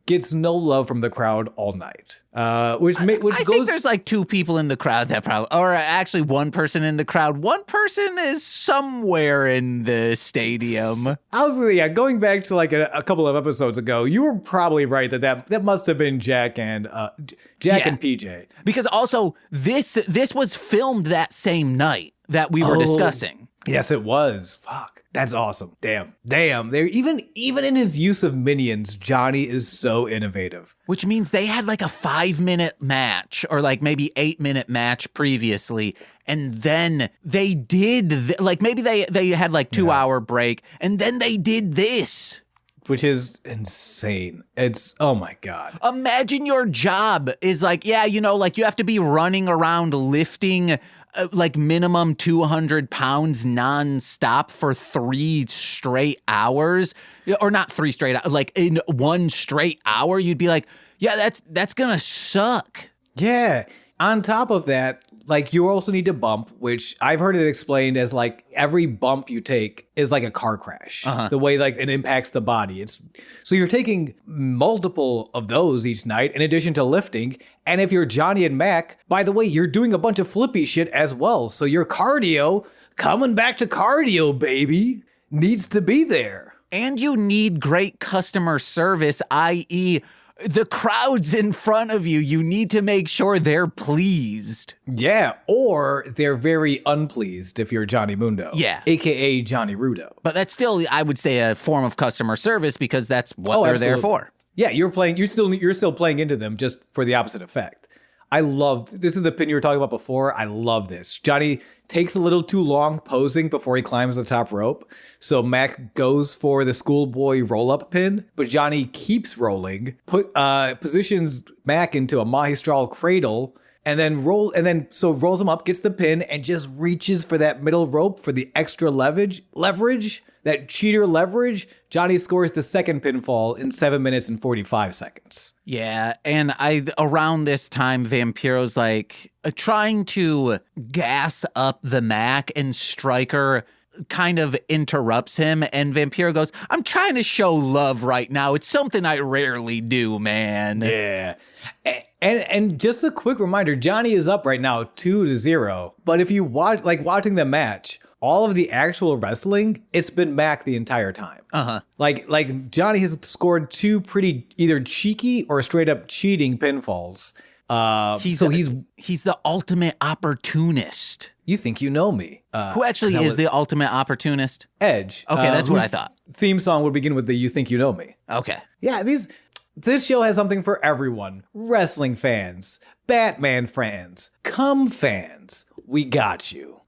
gets no love from the crowd all night. I think there's like two people in the crowd or actually one person in the crowd. One person is somewhere in the stadium. Going back to like a couple of episodes ago, you were probably right that must have been Jack and PJ. Because also this was filmed that same night that we were discussing. Yes, it was. Fuck. That's awesome. Damn. They're even in his use of minions, Johnny is so innovative. Which means they had like a 5-minute match or like maybe 8-minute match previously. And then they did maybe they had like 2-hour break and then they did this. Which is insane. It's, oh my God. Imagine your job is like, you have to be running around lifting like minimum 200 pounds nonstop for 3 straight hours, or not 3 straight hours, like in 1 straight hour, you'd be like, yeah, that's gonna suck. Yeah. On top of that, like you also need to bump, which I've heard it explained as like every bump you take is like a car crash. The way like it impacts the body. So you're taking multiple of those each night in addition to lifting. And if you're Johnny and Mack, by the way, you're doing a bunch of flippy shit as well. So your cardio, coming back to cardio, baby, needs to be there. And you need great customer service, i.e., the crowd's in front of you. You need to make sure they're pleased. Yeah, or they're very unpleased if you're Johnny Mundo. Yeah. AKA Johnny Rudo. But that's still, I would say, a form of customer service because that's what they're there for. Yeah, you're still playing into them just for the opposite effect. This is the pin you were talking about before. I love this. Johnny takes a little too long posing before he climbs the top rope. So Mack goes for the schoolboy roll-up pin, but Johnny keeps rolling, positions Mack into a magistral cradle, and then rolls him up, gets the pin, and just reaches for that middle rope for the extra leverage, that cheater leverage. Johnny scores the second pinfall in 7 minutes and 45 seconds. Yeah, and around this time, Vampiro's like trying to gas up the Mack, and Stryker kind of interrupts him, and Vampiro goes, I'm trying to show love right now. It's something I rarely do, man. Yeah. And just a quick reminder, Johnny is up right now 2-0. But if you watching the match, all of the actual wrestling, it's been Mack the entire time. Like Johnny has scored 2 pretty either cheeky or straight up cheating pinfalls. He's the ultimate opportunist. You think you know me. Who actually is the ultimate opportunist? Edge. Okay, that's what I thought. Theme song would begin with the You Think You Know Me. Okay. Yeah, this show has something for everyone. Wrestling fans, Batman fans, Cum fans. We got you.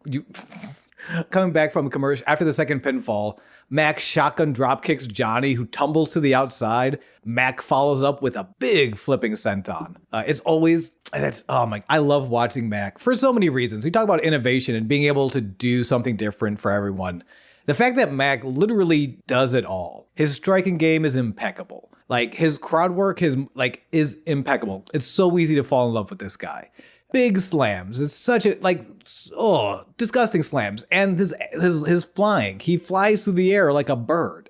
Coming back from a commercial after the second pinfall, Mack shotgun drop kicks Johnny, who tumbles to the outside. Mack follows up with a big flipping senton. I love watching Mack for so many reasons. We talk about innovation and being able to do something different for everyone. The fact that Mack literally does it all. His striking game is impeccable. Like his crowd work is impeccable. It's so easy to fall in love with this guy. Big slams. It's such a disgusting slams. And his flying. He flies through the air like a bird.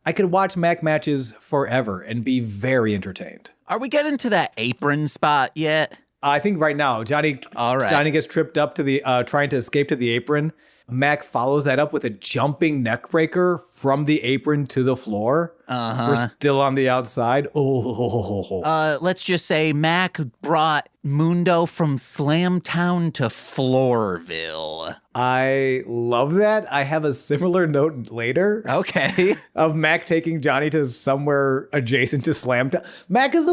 I could watch Mack matches forever and be very entertained. Are we getting to that apron spot yet? I think right now, Johnny gets tripped up to the trying to escape to the apron. Mack follows that up with a jumping neckbreaker from the apron to the floor. We're still on the outside. Let's just say Mack brought Mundo from Slamtown to Floorville. I love that. I have a similar note later. Okay. Of Mack taking Johnny to somewhere adjacent to Slamtown. Mack is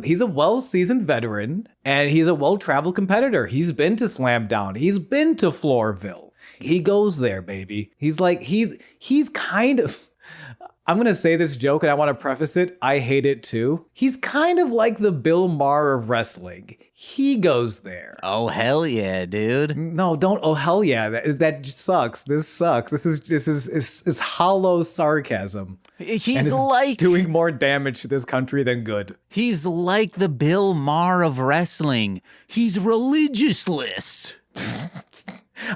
he's a well-seasoned veteran, and he's a well-traveled competitor. He's been to Slamtown. He's been to Floorville. He goes there, baby. He's kind of, I'm going to say this joke and I want to preface it. I hate it too. He's kind of like the Bill Maher of wrestling. He goes there. Oh, hell yeah, dude. No, don't. Oh, hell yeah. That just sucks. This sucks. This is hollow sarcasm. He's like doing more damage to this country than good. He's like the Bill Maher of wrestling. He's religiousess.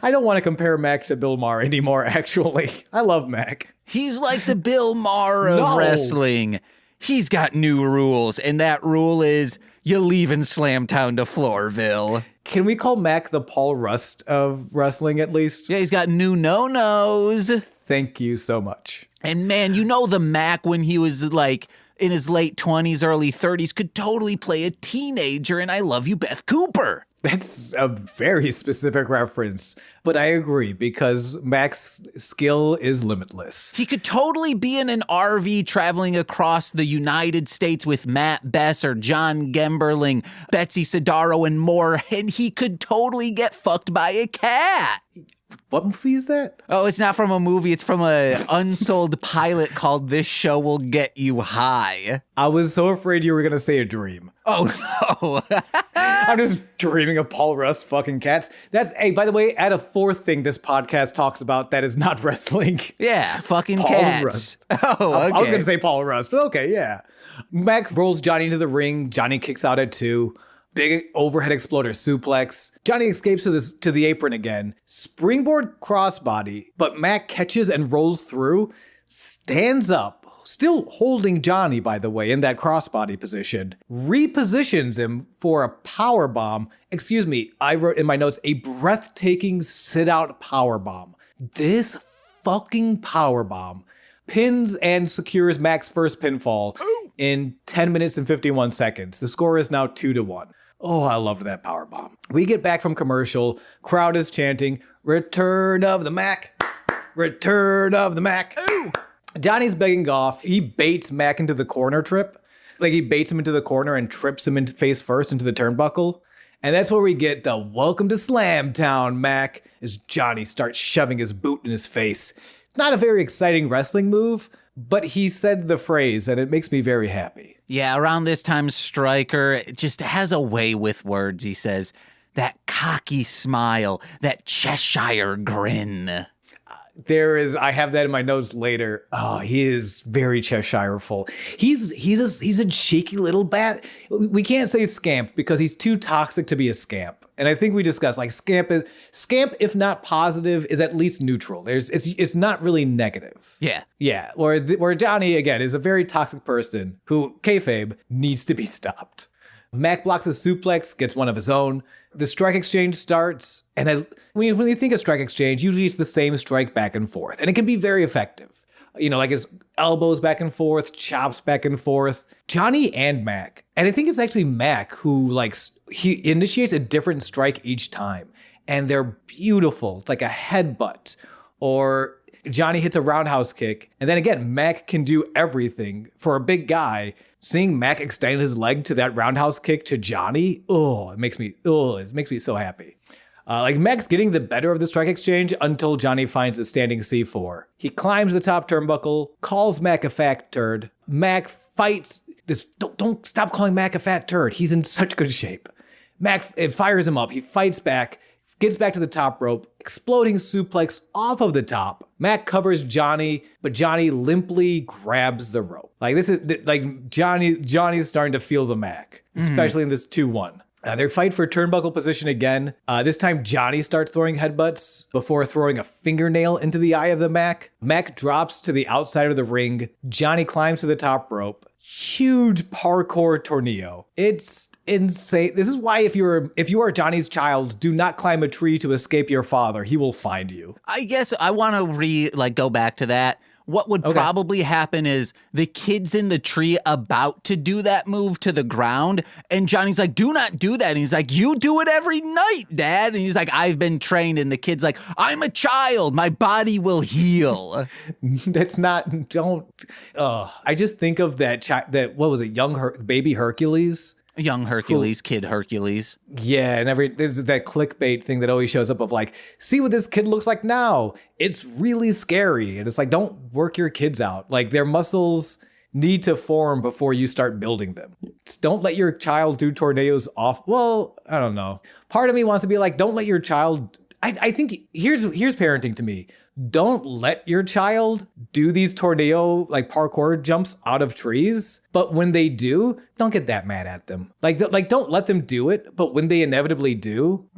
I don't want to compare Mack to Bill Maher anymore, actually. I love Mack. He's like the Bill Maher of wrestling. He's got new rules, and that rule is you leaving Slamtown to Floorville. Can we call Mack the Paul Rust of wrestling at least? Yeah, he's got new no-nos. Thank you so much. And man, you know the Mack when he was like in his late 20s, early 30s could totally play a teenager in I Love You, Beth Cooper. That's a very specific reference, but I agree because Mack's skill is limitless. He could totally be in an RV traveling across the United States with Matt Besser, John Gemberling, Betsy Sidaro, and more, and he could totally get fucked by a cat. What movie is that? Oh, it's not from a movie. It's from a unsold pilot called This Show Will Get You High. I was so afraid you were going to say a dream. Oh, no. I'm just dreaming of Paul Rust fucking cats. Hey, by the way, add a fourth thing this podcast talks about that is not wrestling. Yeah, fucking Paul cats. Rust. Oh, okay. I was going to say Paul Rust, but okay, yeah. Mack rolls Johnny into the ring. Johnny kicks out at 2. Big overhead exploder suplex. Johnny escapes to the apron again. Springboard crossbody, but Mack catches and rolls through. Stands up, still holding Johnny, by the way, in that crossbody position. Repositions him for a power bomb. Excuse me, I wrote in my notes, a breathtaking sit-out power bomb. This fucking power bomb pins and secures Mack's first pinfall in 10 minutes and 51 seconds. The score is now 2-1. Oh, I loved that power bomb. We get back from commercial. Crowd is chanting, "Return of the Mack! Return of the Mack!" Ooh. Johnny's begging off. He baits Mack into the corner trip. Like he baits him into the corner and trips him into face first into the turnbuckle. And that's where we get the "Welcome to Slamtown, Mack," as Johnny starts shoving his boot in his face. Not a very exciting wrestling move, but he said the phrase, and it makes me very happy. Yeah, around this time, Stryker just has a way with words. He says, that cocky smile, that Cheshire grin. I have that in my notes later. Oh, he is very Cheshireful. He's a cheeky little bat. We can't say scamp because he's too toxic to be a scamp. And I think we discussed like scamp, if not positive, is at least neutral. It's not really negative. Yeah. Yeah. Where Johnny, again, is a very toxic person who, kayfabe, needs to be stopped. Mack blocks a suplex, gets one of his own. The strike exchange starts, and when you think of strike exchange, usually it's the same strike back and forth, and it can be very effective. You know, like his elbows back and forth, chops back and forth. Johnny and Mack, and I think it's actually Mack who he initiates a different strike each time, and they're beautiful. It's like a headbutt, or Johnny hits a roundhouse kick, and then again, Mack can do everything for a big guy. Seeing Mack extend his leg to that roundhouse kick to Johnny, it makes me so happy. Mack's getting the better of the strike exchange until Johnny finds the standing C4. He climbs the top turnbuckle, calls Mack a fat turd. Mack fights this. Don't stop calling Mack a fat turd. He's in such good shape. Mack fires him up. He fights back, gets back to the top rope, exploding suplex off of the top. Mack covers Johnny, but Johnny limply grabs the rope. Johnny's starting to feel the Mack, especially in this 2-1. They fight for turnbuckle position again. This time Johnny starts throwing headbutts before throwing a fingernail into the eye of the Mack. Mack drops to the outside of the ring. Johnny climbs to the top rope. Huge parkour tornillo. It's insane. This is why if you are Johnny's child, do not climb a tree to escape your father. He will find you. I guess I want to go back to that. What would probably happen is the kid's in the tree about to do that move to the ground, and Johnny's like, "Do not do that." And he's like, "You do it every night, Dad." And he's like, "I've been trained." And the kid's like, "I'm a child. My body will heal." That's not, don't. I just think of that, what was it, baby Hercules? Young Hercules, kid Hercules. Yeah, and there's that clickbait thing that always shows up of like, see what this kid looks like now. It's really scary. And it's like, don't work your kids out. Like their muscles need to form before you start building them. Don't let your child do tornadoes off. Well, I don't know. Part of me wants to be like, don't let your child. I think here's parenting to me. Don't let your child do these tornado like parkour jumps out of trees. But when they do, don't get that mad at them. Like don't let them do it. But when they inevitably do,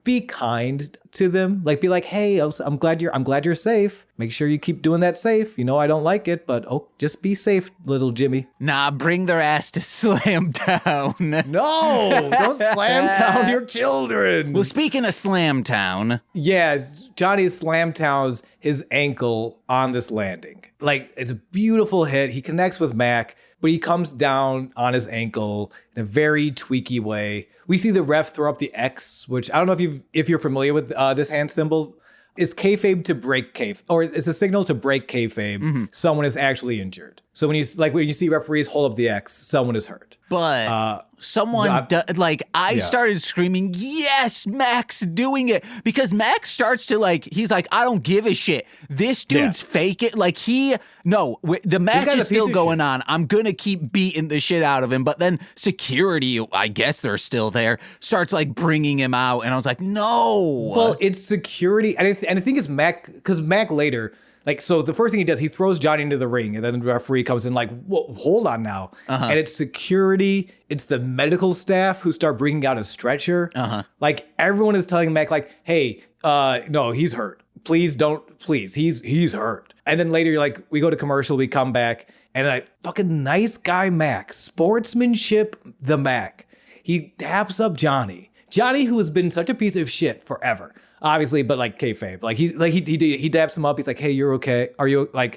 be kind to them. Like be like, hey, I'm glad you're safe. Make sure you keep doing that safe. You know I don't like it, but just be safe, little Jimmy. Nah, bring their ass to Slam Town. No, don't slam down your children. Well, speaking of Slam Town. Yeah, Johnny slam towns his ankle on this landing. Like, it's a beautiful hit. He connects with Mack, but he comes down on his ankle in a very tweaky way. We see the ref throw up the X, which I don't know if you're familiar with this hand symbol. It's kayfabe to break kayfabe, or it's a signal to break kayfabe. Mm-hmm. Someone is actually injured. So when you see referees hold up the X, someone is hurt. But I started screaming, yes, Mack's doing it. Because Mack starts to he's like, I don't give a shit. This dude's fake it. Like the match is still going on. I'm going to keep beating the shit out of him. But then security, I guess they're still there, starts bringing him out. And I was like, no. Well, it's security. And I think it's Mack, because Mack later, so the first thing he does, he throws Johnny into the ring, and then the referee comes in whoa, hold on now. Uh-huh. And it's security, it's the medical staff who start bringing out a stretcher. Uh-huh. Everyone is telling Mack, hey, no, he's hurt. Please, he's hurt. And then later, we go to commercial, we come back, and fucking nice guy Mack, sportsmanship the Mack. He taps up Johnny, who has been such a piece of shit forever. Obviously, but kayfabe. He daps him up. He's like, "Hey, you're okay? Are you I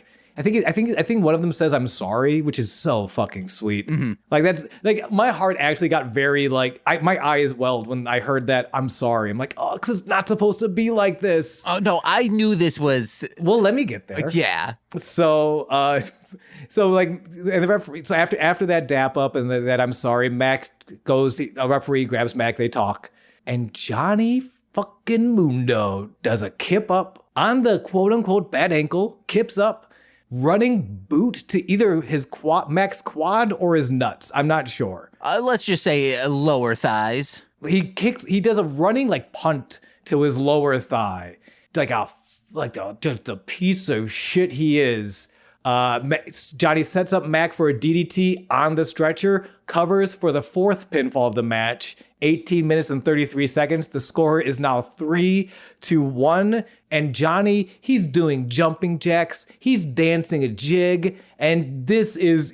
think one of them says I'm sorry, which is so fucking sweet. Mm-hmm. That's my heart actually got very my eyes welled when I heard that I'm sorry. I'm like, oh, because it's not supposed to be like this. Oh no, I knew this was. Well, let me get there. Yeah. So the referee. So after that dap up and that I'm sorry, Mack goes. A referee grabs Mack. They talk, and Johnny fucking Mundo does a kip up on the quote unquote bad ankle, kips up, running boot to either his Mack's quad or his nuts. I'm not sure. Let's just say lower thighs. He does a running punt to his lower thigh. Just the piece of shit he is. Johnny sets up Mack for a DDT on the stretcher, covers for the fourth pinfall of the match. 18 minutes and 33 seconds. The score is now 3-1. And Johnny, he's doing jumping jacks. He's dancing a jig. And this is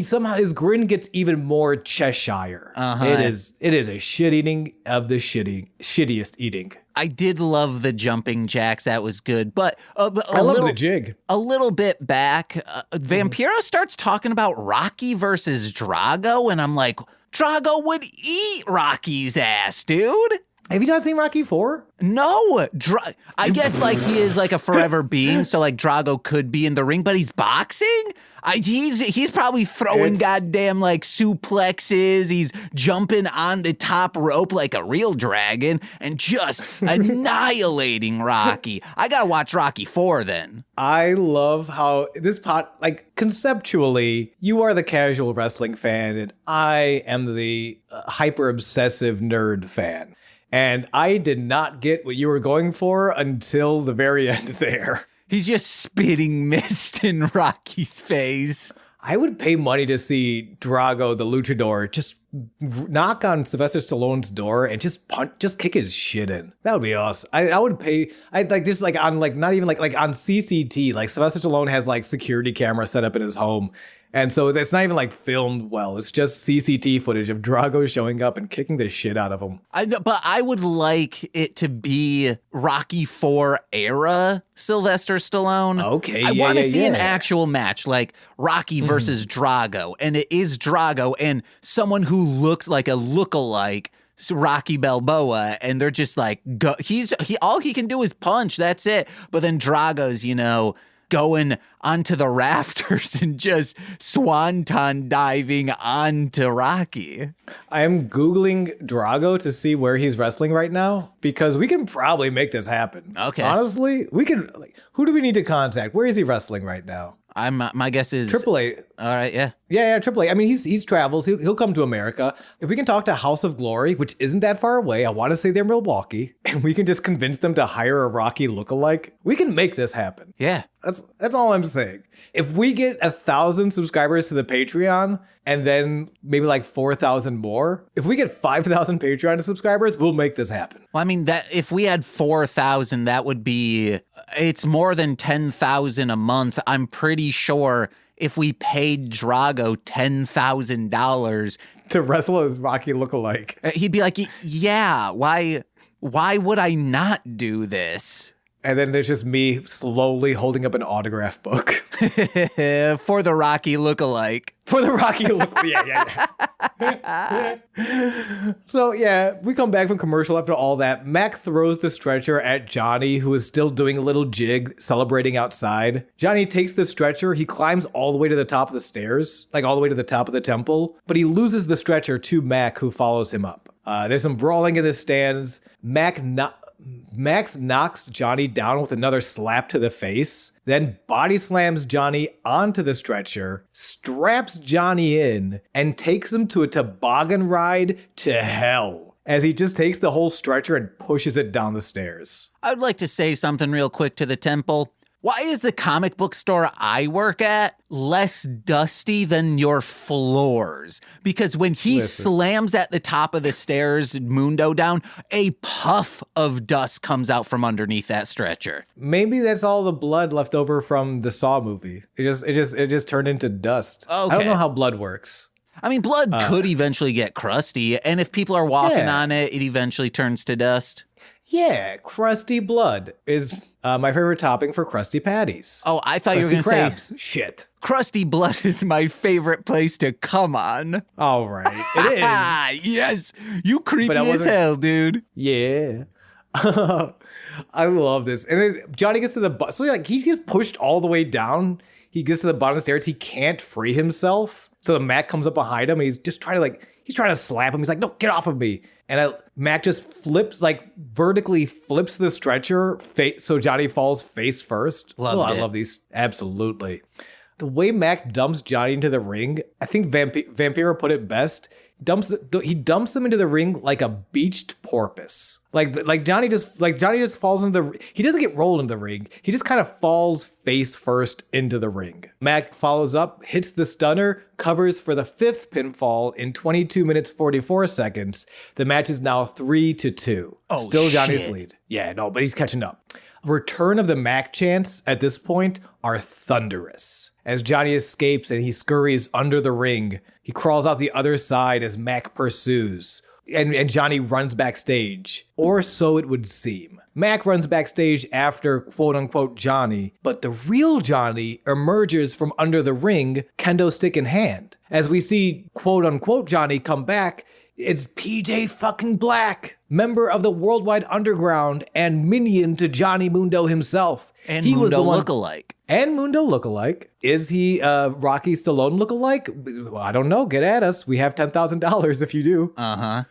somehow his grin gets even more Cheshire. Uh-huh. It is a shit eating of the shittiest eating. I did love the jumping jacks. That was good. But I love the jig. A little bit back, Vampiro starts talking about Rocky versus Drago. And I'm like, Drago would eat Rocky's ass, dude. Have you not seen Rocky 4? No. I guess he is a forever being, so Drago could be in the ring, but he's boxing? He's probably throwing goddamn suplexes. He's jumping on the top rope like a real dragon and just annihilating Rocky. I gotta watch Rocky 4 then. I love how this conceptually, you are the casual wrestling fan and I am the hyper obsessive nerd fan. And I did not get what you were going for until the very end there. He's just spitting mist in Rocky's face. I would pay money to see Drago, the luchador, just knock on Sylvester Stallone's door and just kick his shit in. That would be awesome. I would pay. On not even on CCT. Sylvester Stallone has security camera set up in his home. And so it's not even filmed well. It's just CCT footage of Drago showing up and kicking the shit out of him. But I would like it to be Rocky 4 era Sylvester Stallone. Okay, I want to see an actual match Rocky versus Drago. And it is Drago and someone who looks like a lookalike Rocky Balboa. And they're just all he can do is punch. That's it. But then Drago's, going onto the rafters and just swanton diving onto Rocky. I am Googling Drago to see where he's wrestling right now because we can probably make this happen. Okay. Honestly, we can. Like, who do we need to contact? Where is he wrestling right now? My guess is AAA. All right, yeah. Yeah, AAA. I mean, he's travels. He'll come to America. If we can talk to House of Glory, which isn't that far away, I want to say they're Milwaukee, and we can just convince them to hire a Rocky lookalike, we can make this happen. Yeah. That's all I'm saying. If we get 1,000 subscribers to the Patreon and then maybe like 4,000 more, if we get 5,000 Patreon subscribers, we'll make this happen. Well, I mean, that if we had 4,000, that would be, it's more than 10,000 a month. I'm pretty sure if we paid Drago $10,000 to wrestle as Rocky lookalike, he'd be like, yeah, why would I not do this? And then there's just me slowly holding up an autograph book. For the Rocky lookalike. For the Rocky look. Yeah. So, yeah, we come back from commercial after all that. Mack throws the stretcher at Johnny, who is still doing a little jig, celebrating outside. Johnny takes the stretcher. He climbs all the way to the top of the stairs, like all the way to the top of the temple. But he loses the stretcher to Mack, who follows him up. There's some brawling in the stands. Max knocks Johnny down with another slap to the face, then body slams Johnny onto the stretcher, straps Johnny in, and takes him to a toboggan ride to hell as he just takes the whole stretcher and pushes it down the stairs. I would like to say something real quick to the temple. Why is the comic book store I work at less dusty than your floors? Because when he slams at the top of the stairs, Mundo down, a puff of dust comes out from underneath that stretcher. Maybe that's all the blood left over from the Saw movie. It just turned into dust. Okay. I don't know how blood works. I mean, blood could eventually get crusty, and if people are walking on it, it eventually turns to dust. Yeah, crusty blood is my favorite topping for Krusty Patties. Oh, I thought you were going to say... Shit. Crusty blood is my favorite place to come on. All right, it is. Yes, you creepy as hell, dude. Yeah. I love this. And then Johnny gets to the bottom. So like he gets pushed all the way down. He gets to the bottom of the stairs. He can't free himself. So the Mack comes up behind him and he's just trying to slap him. He's like, no, get off of me. And Mack just vertically flips the stretcher so Johnny falls face first. I love these. Absolutely. The way Mack dumps Johnny into the ring, I think Vampiro put it best. He dumps him into the ring like a beached porpoise. Like Johnny just falls into the. He doesn't get rolled into the ring. He just kind of falls face first into the ring. Mack follows up, hits the stunner, covers for the 5th pinfall in 22 minutes 44 seconds. The match is now 3-2. Oh, still Johnny's shit. lead. Yeah, no, but he's catching up. Return of the Mack chants at this point are thunderous. As Johnny escapes and he scurries under the ring, he crawls out the other side as Mack pursues. And Johnny runs backstage, or so it would seem. Mack runs backstage after quote-unquote Johnny, but the real Johnny emerges from under the ring, kendo stick in hand. As we see quote-unquote Johnny come back, it's PJ fucking Black, member of the Worldwide Underground and minion to Johnny Mundo himself. And he Mundo was lookalike. And Mundo lookalike. Is he Rocky Stallone lookalike? I don't know. Get at us. We have $10,000 if you do. Uh-huh.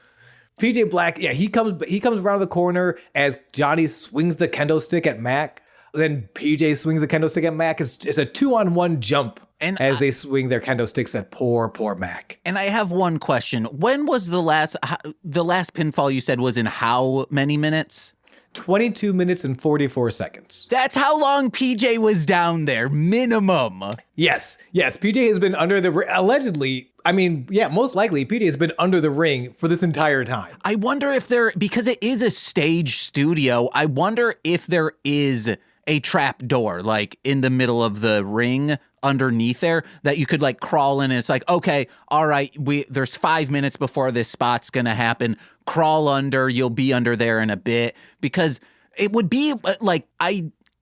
PJ Black, yeah, he comes around the corner as Johnny swings the kendo stick at Mack. Then PJ swings the kendo stick at Mack. It's a 2-on-1 jump as they swing their kendo sticks at poor Mack. And I have one question. When was the last pinfall you said was in how many minutes? 22 minutes and 44 seconds. That's how long PJ was down there, minimum. Yes. PJ has been under the ring, allegedly. I mean, yeah, most likely PJ has been under the ring for this entire time. I wonder if because it is a stage studio, I wonder if there is a trap door, like in the middle of the ring underneath there that you could like crawl in and it's like, okay, all right, there's 5 minutes before this spot's gonna happen. Crawl under, you'll be under there in a bit, because it would be like,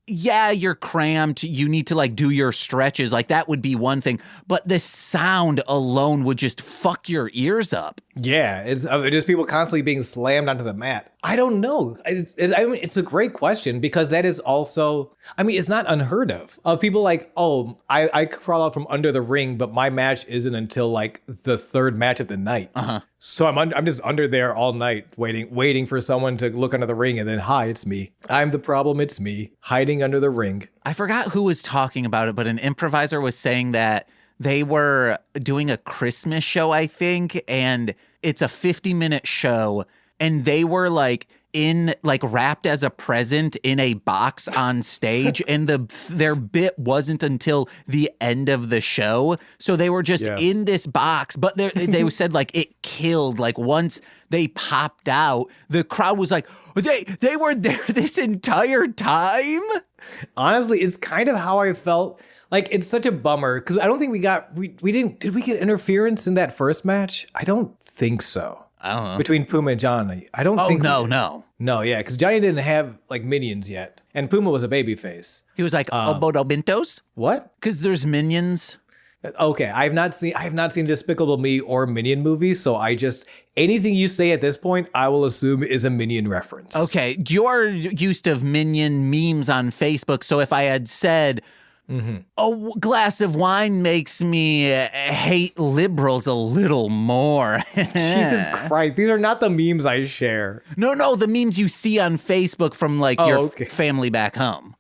you're cramped, you need to like do your stretches, like that would be one thing, but the sound alone would just fuck your ears up. Yeah, it's just people constantly being slammed onto the mat. I don't know. It's a great question because that is also, I mean, it's not unheard of people like, oh, I crawl out from under the ring, but my match isn't until like the third match of the night. So I'm just under there all night waiting for someone to look under the ring and then, hi, it's me. I'm the problem. It's me hiding under the ring. I forgot who was talking about it, but an improviser was saying that they were doing a Christmas show, I think, and it's a 50-minute show, and they were like wrapped as a present in a box on stage, and their bit wasn't until the end of the show. So they were just in this box, but they said like it killed. Like once they popped out, the crowd was like, they were there this entire time. Honestly, it's kind of how I felt. Like, it's such a bummer because I don't think did we get interference in that first match? I don't think so. I don't know. Between Puma and Johnny. I don't think. No. No, yeah, because Johnny didn't have like minions yet. And Puma was a babyface. He was like, Obodo Bintos? What? Because there's minions. Okay, I have not seen Despicable Me or Minion movies, so anything you say at this point, I will assume is a Minion reference. Okay, you're used to Minion memes on Facebook, so if I had said, a glass of wine makes me hate liberals a little more. Jesus Christ, these are not the memes I share. No, the memes you see on Facebook from like your family back home.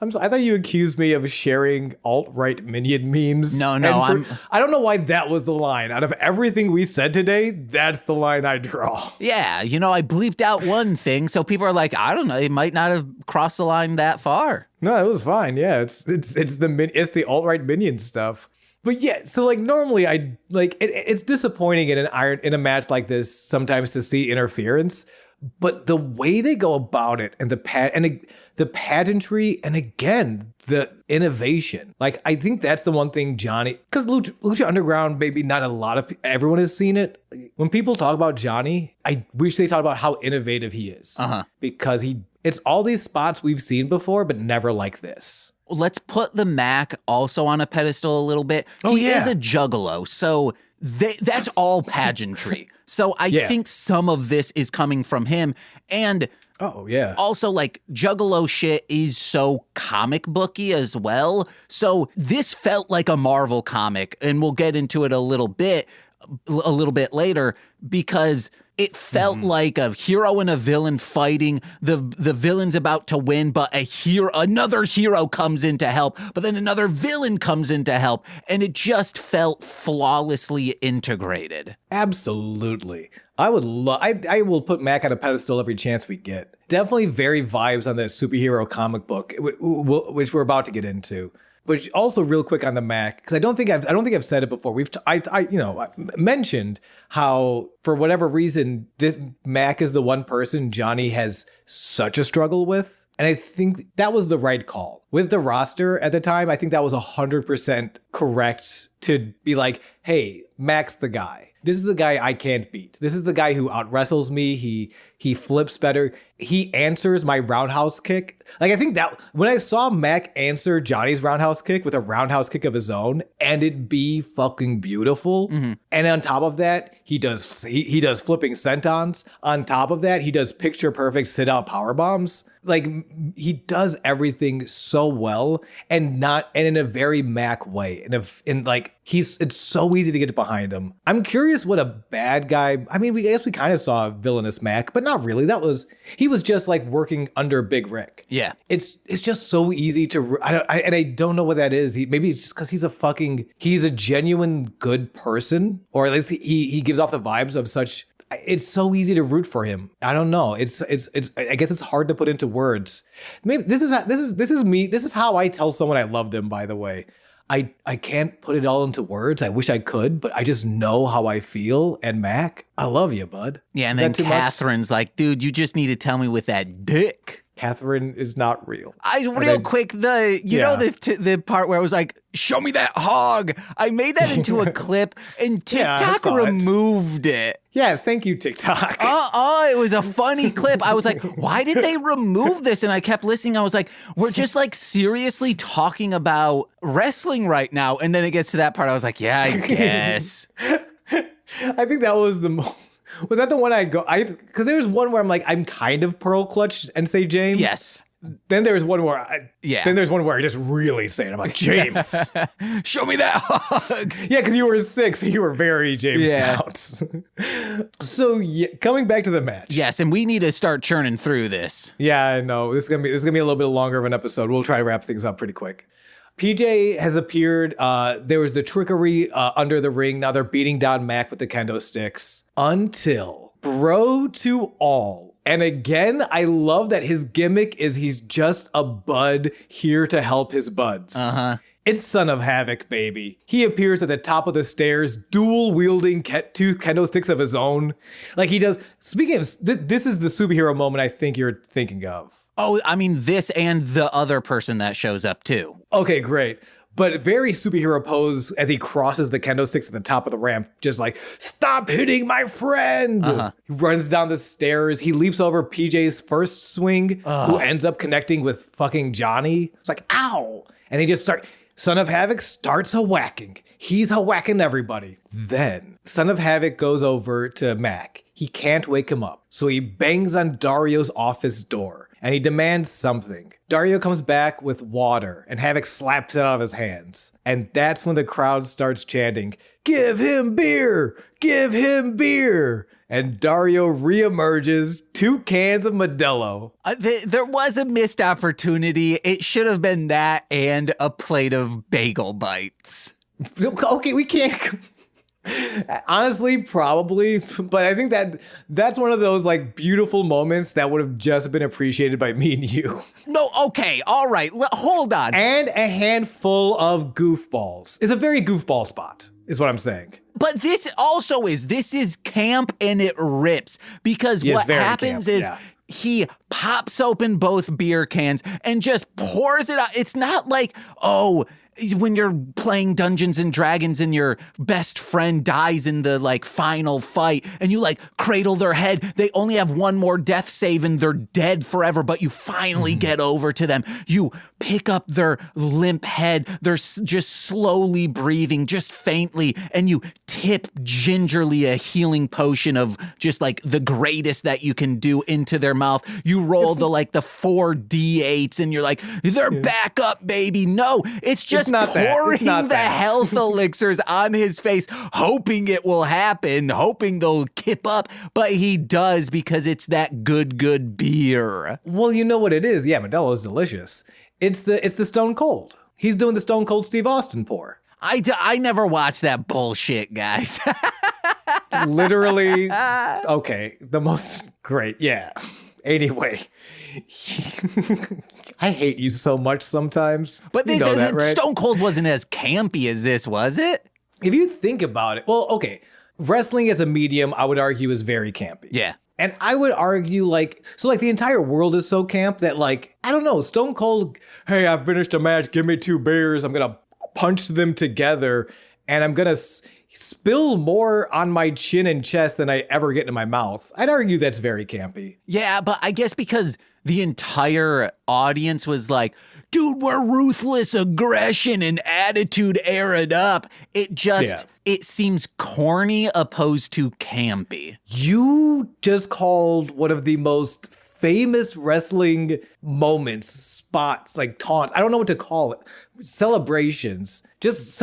I thought you accused me of sharing alt-right Minion memes. No, I don't know why that was the line. Out of everything we said today, that's the line I draw. Yeah, I bleeped out one thing, so people are like, I don't know, it might not have crossed the line that far. No, it was fine. Yeah, it's the alt-right Minion stuff. But yeah, so like normally it's disappointing in a match like this sometimes to see interference. But the way they go about it and the pageantry and again, the innovation, like I think that's the one thing Johnny, because Lucha Underground, maybe not everyone has seen it. When people talk about Johnny, I wish they talked about how innovative he is because it's all these spots we've seen before, but never like this. Let's put the Mack also on a pedestal a little bit. He is a juggalo, so that's all pageantry. So I think some of this is coming from him. And also like Juggalo shit is so comic booky as well. So this felt like a Marvel comic, and we'll get into it a little bit later because it felt like a hero and a villain fighting. The villain's about to win, but another hero comes in to help, but then another villain comes in to help, and it just felt flawlessly integrated. Absolutely. I will put Mack on a pedestal every chance we get. Definitely very vibes on the superhero comic book, which we're about to get into. But also real quick on the Mack, because I don't think I've said it before. I mentioned how for whatever reason this Mack is the one person Johnny has such a struggle with, and I think that was the right call with the roster at the time. I think that was 100% correct to be like, hey, Mack's the guy. This is the guy I can't beat. This is the guy who out wrestles me. He flips better. He answers my roundhouse kick. Like, I think that when I saw Mack answer Johnny's roundhouse kick with a roundhouse kick of his own and it be fucking beautiful. And on top of that, he does flipping sentons. On top of that, he does picture perfect sit out power bombs. Like, he does everything so well and in a very Mack way. It's so easy to get behind him. I'm curious what a bad guy. I mean, I guess we kind of saw a villainous Mack, but not really. He was just like working under Big Rick. Yeah, it's just so easy to. I don't know what that is. Maybe it's just because he's a genuine good person, or at least he gives off the vibes of such. It's so easy to root for him. I don't know. It's. I guess it's hard to put into words. Maybe this is me. This is how I tell someone I love them. By the way, I can't put it all into words. I wish I could, but I just know how I feel. And Mack, I love you, bud. Yeah, and then Catherine's like, dude, you just need to tell me with that dick. Catherine is not real. Quick, the part where I was like, show me that hog. I made that into a clip and TikTok removed it. Yeah, thank you, TikTok. It was a funny clip. I was like, why did they remove this? And I kept listening. I was like, we're just like seriously talking about wrestling right now. And then it gets to that part. I was like, yeah, I guess. I think that was the most. Was that the one because there was one where I'm like, I'm kind of pearl clutch and say James. Yes. Then there's one where Then there's one where I just really say it. I'm like, James. Show me that hug. Yeah, because you were 6, so you were very James out. So coming back to the match. Yes, and we need to start churning through this. Yeah, I know. This is gonna be a little bit longer of an episode. We'll try to wrap things up pretty quick. PJ has appeared. There was the trickery under the ring. Now they're beating down Mack with the kendo sticks. Until Bro to All. And again, I love that his gimmick is he's just a bud here to help his buds. Uh-huh. It's Son of Havoc, baby. He appears at the top of the stairs, dual-wielding 2 kendo sticks of his own. Like he does. Speaking of, this is the superhero moment I think you're thinking of. Oh, I mean, this and the other person that shows up too. Okay, great. But very superhero pose as he crosses the kendo sticks at the top of the ramp, just like, stop hitting my friend. He runs down the stairs. He leaps over PJ's first swing, who ends up connecting with fucking Johnny. It's like, ow. And he just Son of Havoc starts a-whacking. He's a-whacking everybody. Then Son of Havoc goes over to Mack. He can't wake him up. So he bangs on Dario's office door. And he demands something. Dario comes back with water, and Havoc slaps it out of his hands. And that's when the crowd starts chanting, "Give him beer! Give him beer!" And Dario reemerges, 2 cans of Modelo. There was a missed opportunity. It should have been that and a plate of bagel bites. Okay, we can't... Honestly, probably, but I think that's one of those like beautiful moments that would have just been appreciated by me and you. No, okay, all right, hold on. And a handful of goofballs. It's a very goofball spot, is what I'm saying. But this is camp and it rips because what happens is he pops open both beer cans and just pours it out. It's not like, when you're playing Dungeons and Dragons and your best friend dies in the like final fight and you like cradle their head, they only have one more death save and they're dead forever, but you finally get over to them. You pick up their limp head. They're just slowly breathing, just faintly, and you tip gingerly a healing potion of just like the greatest that you can do into their mouth. You roll the 4 D8s and you're like, they're back up, baby. No, it's just pouring the health elixirs on his face, hoping it will happen, hoping they'll kip up, but he does because it's that good beer. Well, you know what it is. Yeah, Modelo is delicious. It's the Stone Cold. He's doing the Stone Cold Steve Austin pour. I never watched that bullshit, guys. Literally, okay, the most great, yeah. Anyway, I hate you so much sometimes. But this is right? Stone Cold wasn't as campy as this, was it? If you think about it, well, okay, wrestling as a medium, I would argue is very campy. Yeah. And I would argue the entire world is so camp that I don't know, Stone Cold, hey, I finished a match, give me 2 beers, I'm going to punch them together, and I'm going to spill more on my chin and chest than I ever get in my mouth. I'd argue that's very campy. Yeah, but I guess because the entire audience was like, dude, we're ruthless aggression and attitude aired up. It seems corny opposed to campy. You just called one of the most famous wrestling moments, spots, like taunts. I don't know what to call it. Celebrations. Just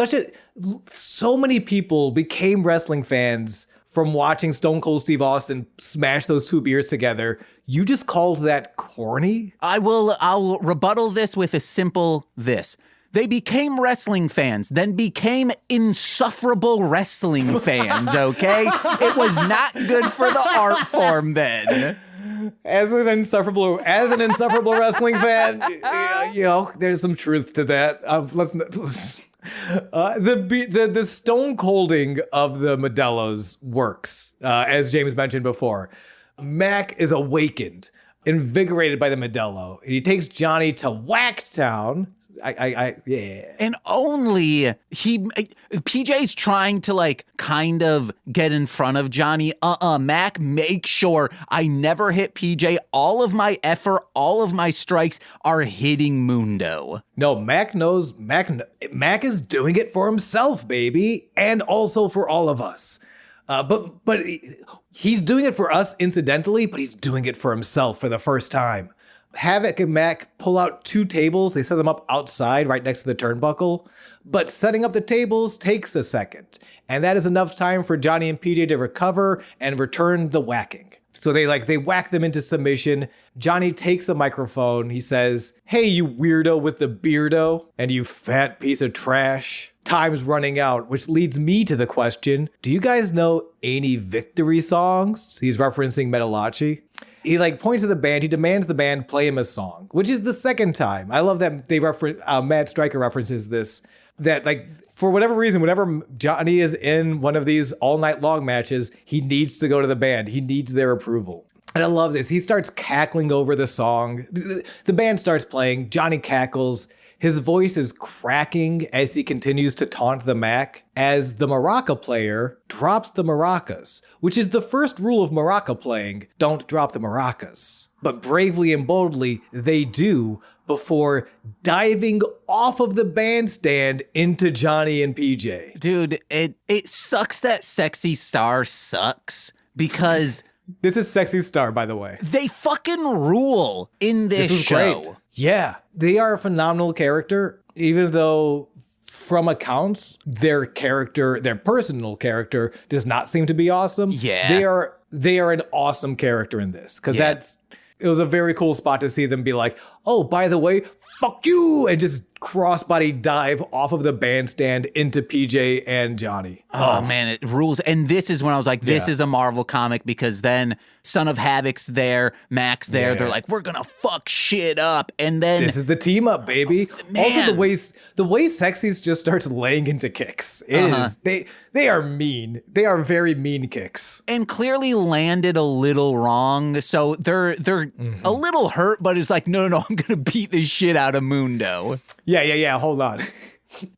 so many people became wrestling fans from watching Stone Cold Steve Austin smash those 2 beers together. You just called that corny? I'll rebuttal this with a simple this. They became wrestling fans, then became insufferable wrestling fans, okay? It was not good for the art form then. As an insufferable wrestling fan, there's some truth to that. The stone colding of the Modelos works, as James mentioned before. Mack is awakened, invigorated by the Modelo, and he takes Johnny to Whacktown. Yeah. And only PJ's trying to kind of get in front of Johnny. Mack, make sure I never hit PJ. All of my effort, all of my strikes are hitting Mundo. No, Mack knows. Mack is doing it for himself, baby, and also for all of us. But he's doing it for us incidentally, but he's doing it for himself for the first time. Havoc and Mack pull out 2 tables. They set them up outside right next to the turnbuckle. But setting up the tables takes a second. And that is enough time for Johnny and PJ to recover and return the whacking. So they whack them into submission. Johnny takes a microphone. He says, "Hey, you weirdo with the beardo, and you fat piece of trash. Time's running out," which leads me to the question, do you guys know any victory songs? He's referencing Metalachi. He points to the band. He demands the band play him a song, which is the second time. I love that they reference, Matt Stryker references this, that for whatever reason, whenever Johnny is in one of these all night long matches, he needs to go to the band. He needs their approval. And I love this. He starts cackling over the song. The band starts playing. Johnny cackles. His voice is cracking as he continues to taunt the Mack as the maraca player drops the maracas, which is the first rule of maraca playing. Don't drop the maracas. But bravely and boldly, they do before diving off of the bandstand into Johnny and PJ. Dude, it sucks that Sexy Star sucks because... This is Sexy Star, by the way. They fucking rule in this show. Great. Yeah, they are a phenomenal character, even though from accounts, their personal character does not seem to be awesome. Yeah. They are an awesome character in this, because it was a very cool spot to see them be like, oh, by the way, fuck you, and just crossbody dive off of the bandstand into PJ and Johnny. Oh, man, it rules. And this is when I was like, this is a Marvel comic, because then Son of Havoc's there, Mack's there. Yeah. They're like, we're gonna fuck shit up. And then this is the team up, baby. Also, the way Sexy's just starts laying into kicks. They are mean. They are very mean kicks. And clearly landed a little wrong. So they're a little hurt, but it's like, no, I'm gonna beat the shit out of Mundo. Yeah, hold on.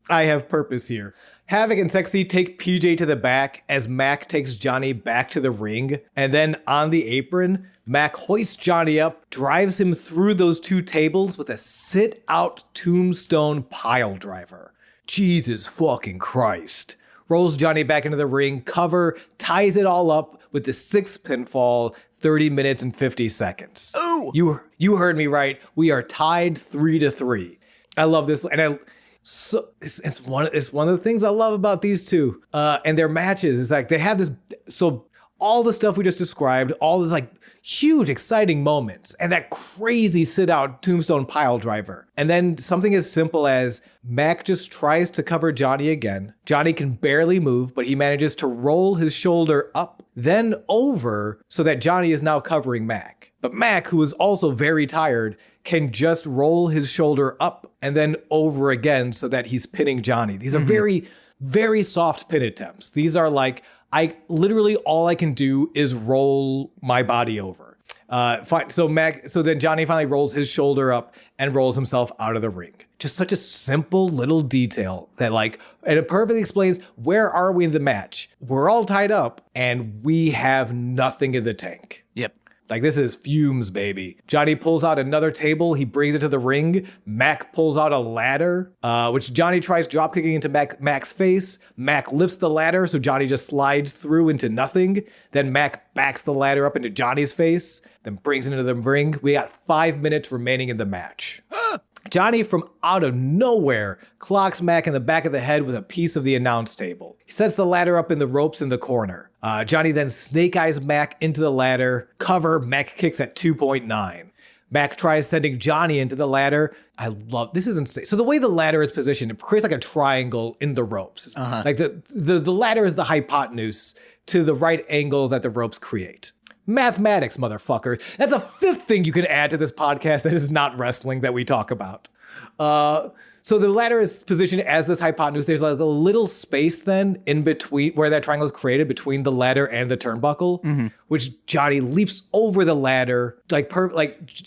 I have purpose here. Havoc and Sexy take PJ to the back as Mack takes Johnny back to the ring. And then on the apron, Mack hoists Johnny up, drives him through those 2 tables with a sit-out tombstone pile driver. Jesus fucking Christ. Rolls Johnny back into the ring, cover, ties it all up with the 6th pinfall, 30 minutes and 50 seconds. Ooh! You heard me right. We are tied 3-3. I love this, and it's one of the things I love about these two, and their matches is they have this. So all the stuff we just described, all this huge exciting moments, and that crazy sit out tombstone pile driver, and then something as simple as Mack just tries to cover Johnny again. Johnny can barely move, but he manages to roll his shoulder up, then over, so that Johnny is now covering Mack. But Mack, who is also very tired, can just roll his shoulder up and then over again so that he's pinning Johnny. These are very, very soft pin attempts. These are literally all I can do is roll my body over. Fine. So then Johnny finally rolls his shoulder up and rolls himself out of the ring. Just such a simple little detail that and it perfectly explains where are we in the match. We're all tied up and we have nothing in the tank. Yep. This is fumes, baby. Johnny pulls out another table. He brings it to the ring. Mack pulls out a ladder, which Johnny tries dropkicking into Mack's face. Mack lifts the ladder, so Johnny just slides through into nothing. Then Mack backs the ladder up into Johnny's face, then brings it into the ring. We got 5 minutes remaining in the match. Johnny, from out of nowhere, clocks Mack in the back of the head with a piece of the announce table. He sets the ladder up in the ropes in the corner. Johnny then snake eyes Mack into the ladder. Cover, Mack kicks at 2.9. Mack tries sending Johnny into the ladder. This is insane. So the way the ladder is positioned, it creates a triangle in the ropes. The ladder is the hypotenuse to the right angle that the ropes create. Mathematics, motherfucker. That's a 5th thing you can add to this podcast that is not wrestling that we talk about. So the ladder is positioned as this hypotenuse. There's a little space then in between where that triangle is created between the ladder and the turnbuckle, which Johnny leaps over the ladder,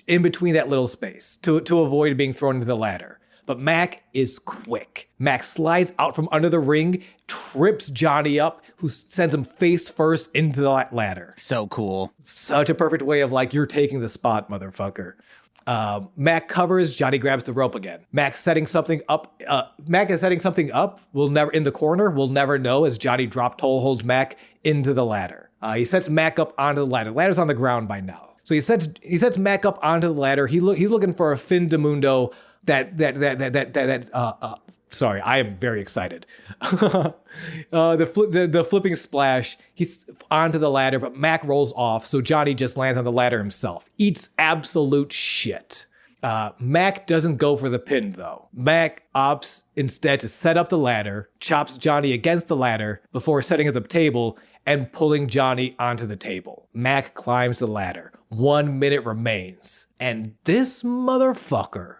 in between that little space to avoid being thrown into the ladder. But Mack is quick. Mack slides out from under the ring, trips Johnny up, who sends him face first into the ladder. So cool. Such a perfect way of you're taking the spot, motherfucker. Mack covers, Johnny grabs the rope again. Mack is setting something up. We'll never in the corner. We'll never know as Johnny drop toe holds Mack into the ladder. He sets Mack up onto the ladder. The ladder's on the ground by now. So he sets Mack up onto the ladder. He's looking for a fin de Mundo sorry, I am very excited. The flipping splash, he's onto the ladder, but Mack rolls off, so Johnny just lands on the ladder himself. Eats absolute shit. Mack doesn't go for the pin, though. Mack opts instead to set up the ladder, chops Johnny against the ladder before setting up the table and pulling Johnny onto the table. Mack climbs the ladder. 1 minute remains. And this motherfucker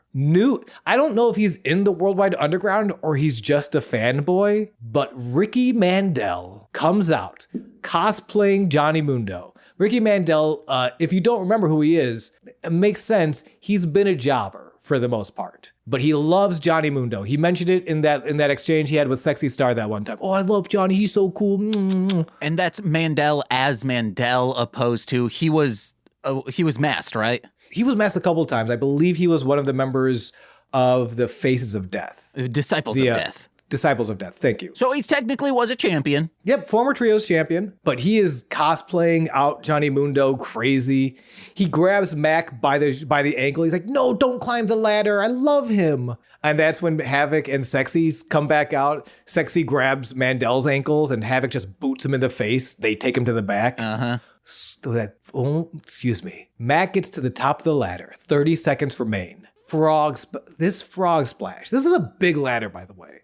I don't know if he's in the Worldwide Underground or he's just a fanboy, but Ricky Mandel comes out cosplaying Johnny Mundo. Ricky Mandel, if you don't remember who he is, it makes sense. He's been a jobber for the most part, but he loves Johnny Mundo. He mentioned it in that exchange he had with Sexy Star that one time. Oh, I love Johnny. He's so cool. And that's Mandel as Mandel, opposed to he was masked, right? He was masked a couple of times. I believe he was one of the members of the Faces of Death. Disciples of Death. Disciples of Death. Thank you. So he technically was a champion. Yep, former trios champion, but he is cosplaying out Johnny Mundo crazy. He grabs Mack by the ankle. He's like, "No, don't climb the ladder. I love him." And that's when Havoc and Sexy come back out. Sexy grabs Mandel's ankles and Havoc just boots him in the face. They take him to the back. Excuse me. Mack gets to the top of the ladder. 30 seconds remain. This frog splash. This is a big ladder, by the way.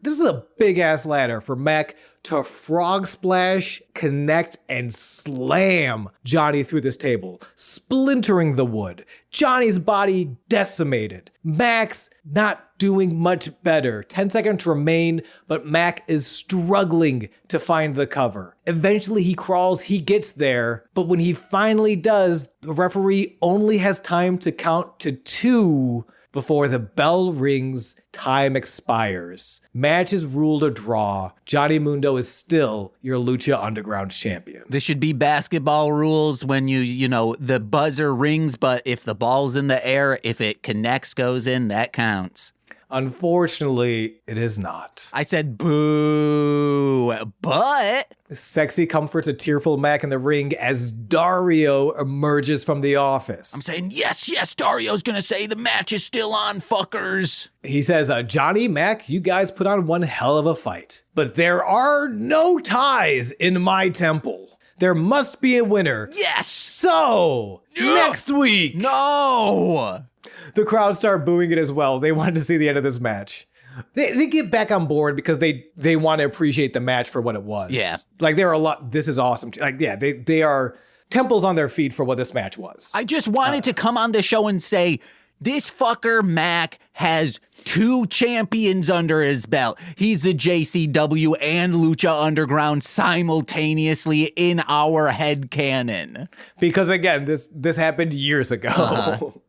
This is a big ass ladder for Mack to frog splash, connect, and slam Johnny through this table, splintering the wood. Johnny's body decimated. Mack's not doing much better. 10 seconds remain, but Mack is struggling to find the cover. Eventually he crawls, he gets there, but when he finally does, the referee only has time to count to 2 before the bell rings, time expires. Match is ruled a draw. Johnny Mundo is still your Lucha Underground champion. This should be basketball rules when the buzzer rings, but if the ball's in the air, if it connects, goes in, that counts. Unfortunately, it is not. I said boo, but... Sexy comforts a tearful Mack in the ring as Dario emerges from the office. I'm saying, yes, Dario's gonna say the match is still on, fuckers. He says, Johnny, Mack, you guys put on one hell of a fight, but there are no ties in my temple. There must be a winner. Yes! So, next week. No! The crowd start booing it as well. They wanted to see the end of this match. They get back on board because they want to appreciate the match for what it was. Yeah. Like, there are a lot, this is awesome. Like, yeah, they are temples on their feet for what this match was. I just wanted to come on the show and say, this fucker Mack has 2 champions under his belt. He's the JCW and Lucha Underground simultaneously in our headcanon. Because again, this happened years ago.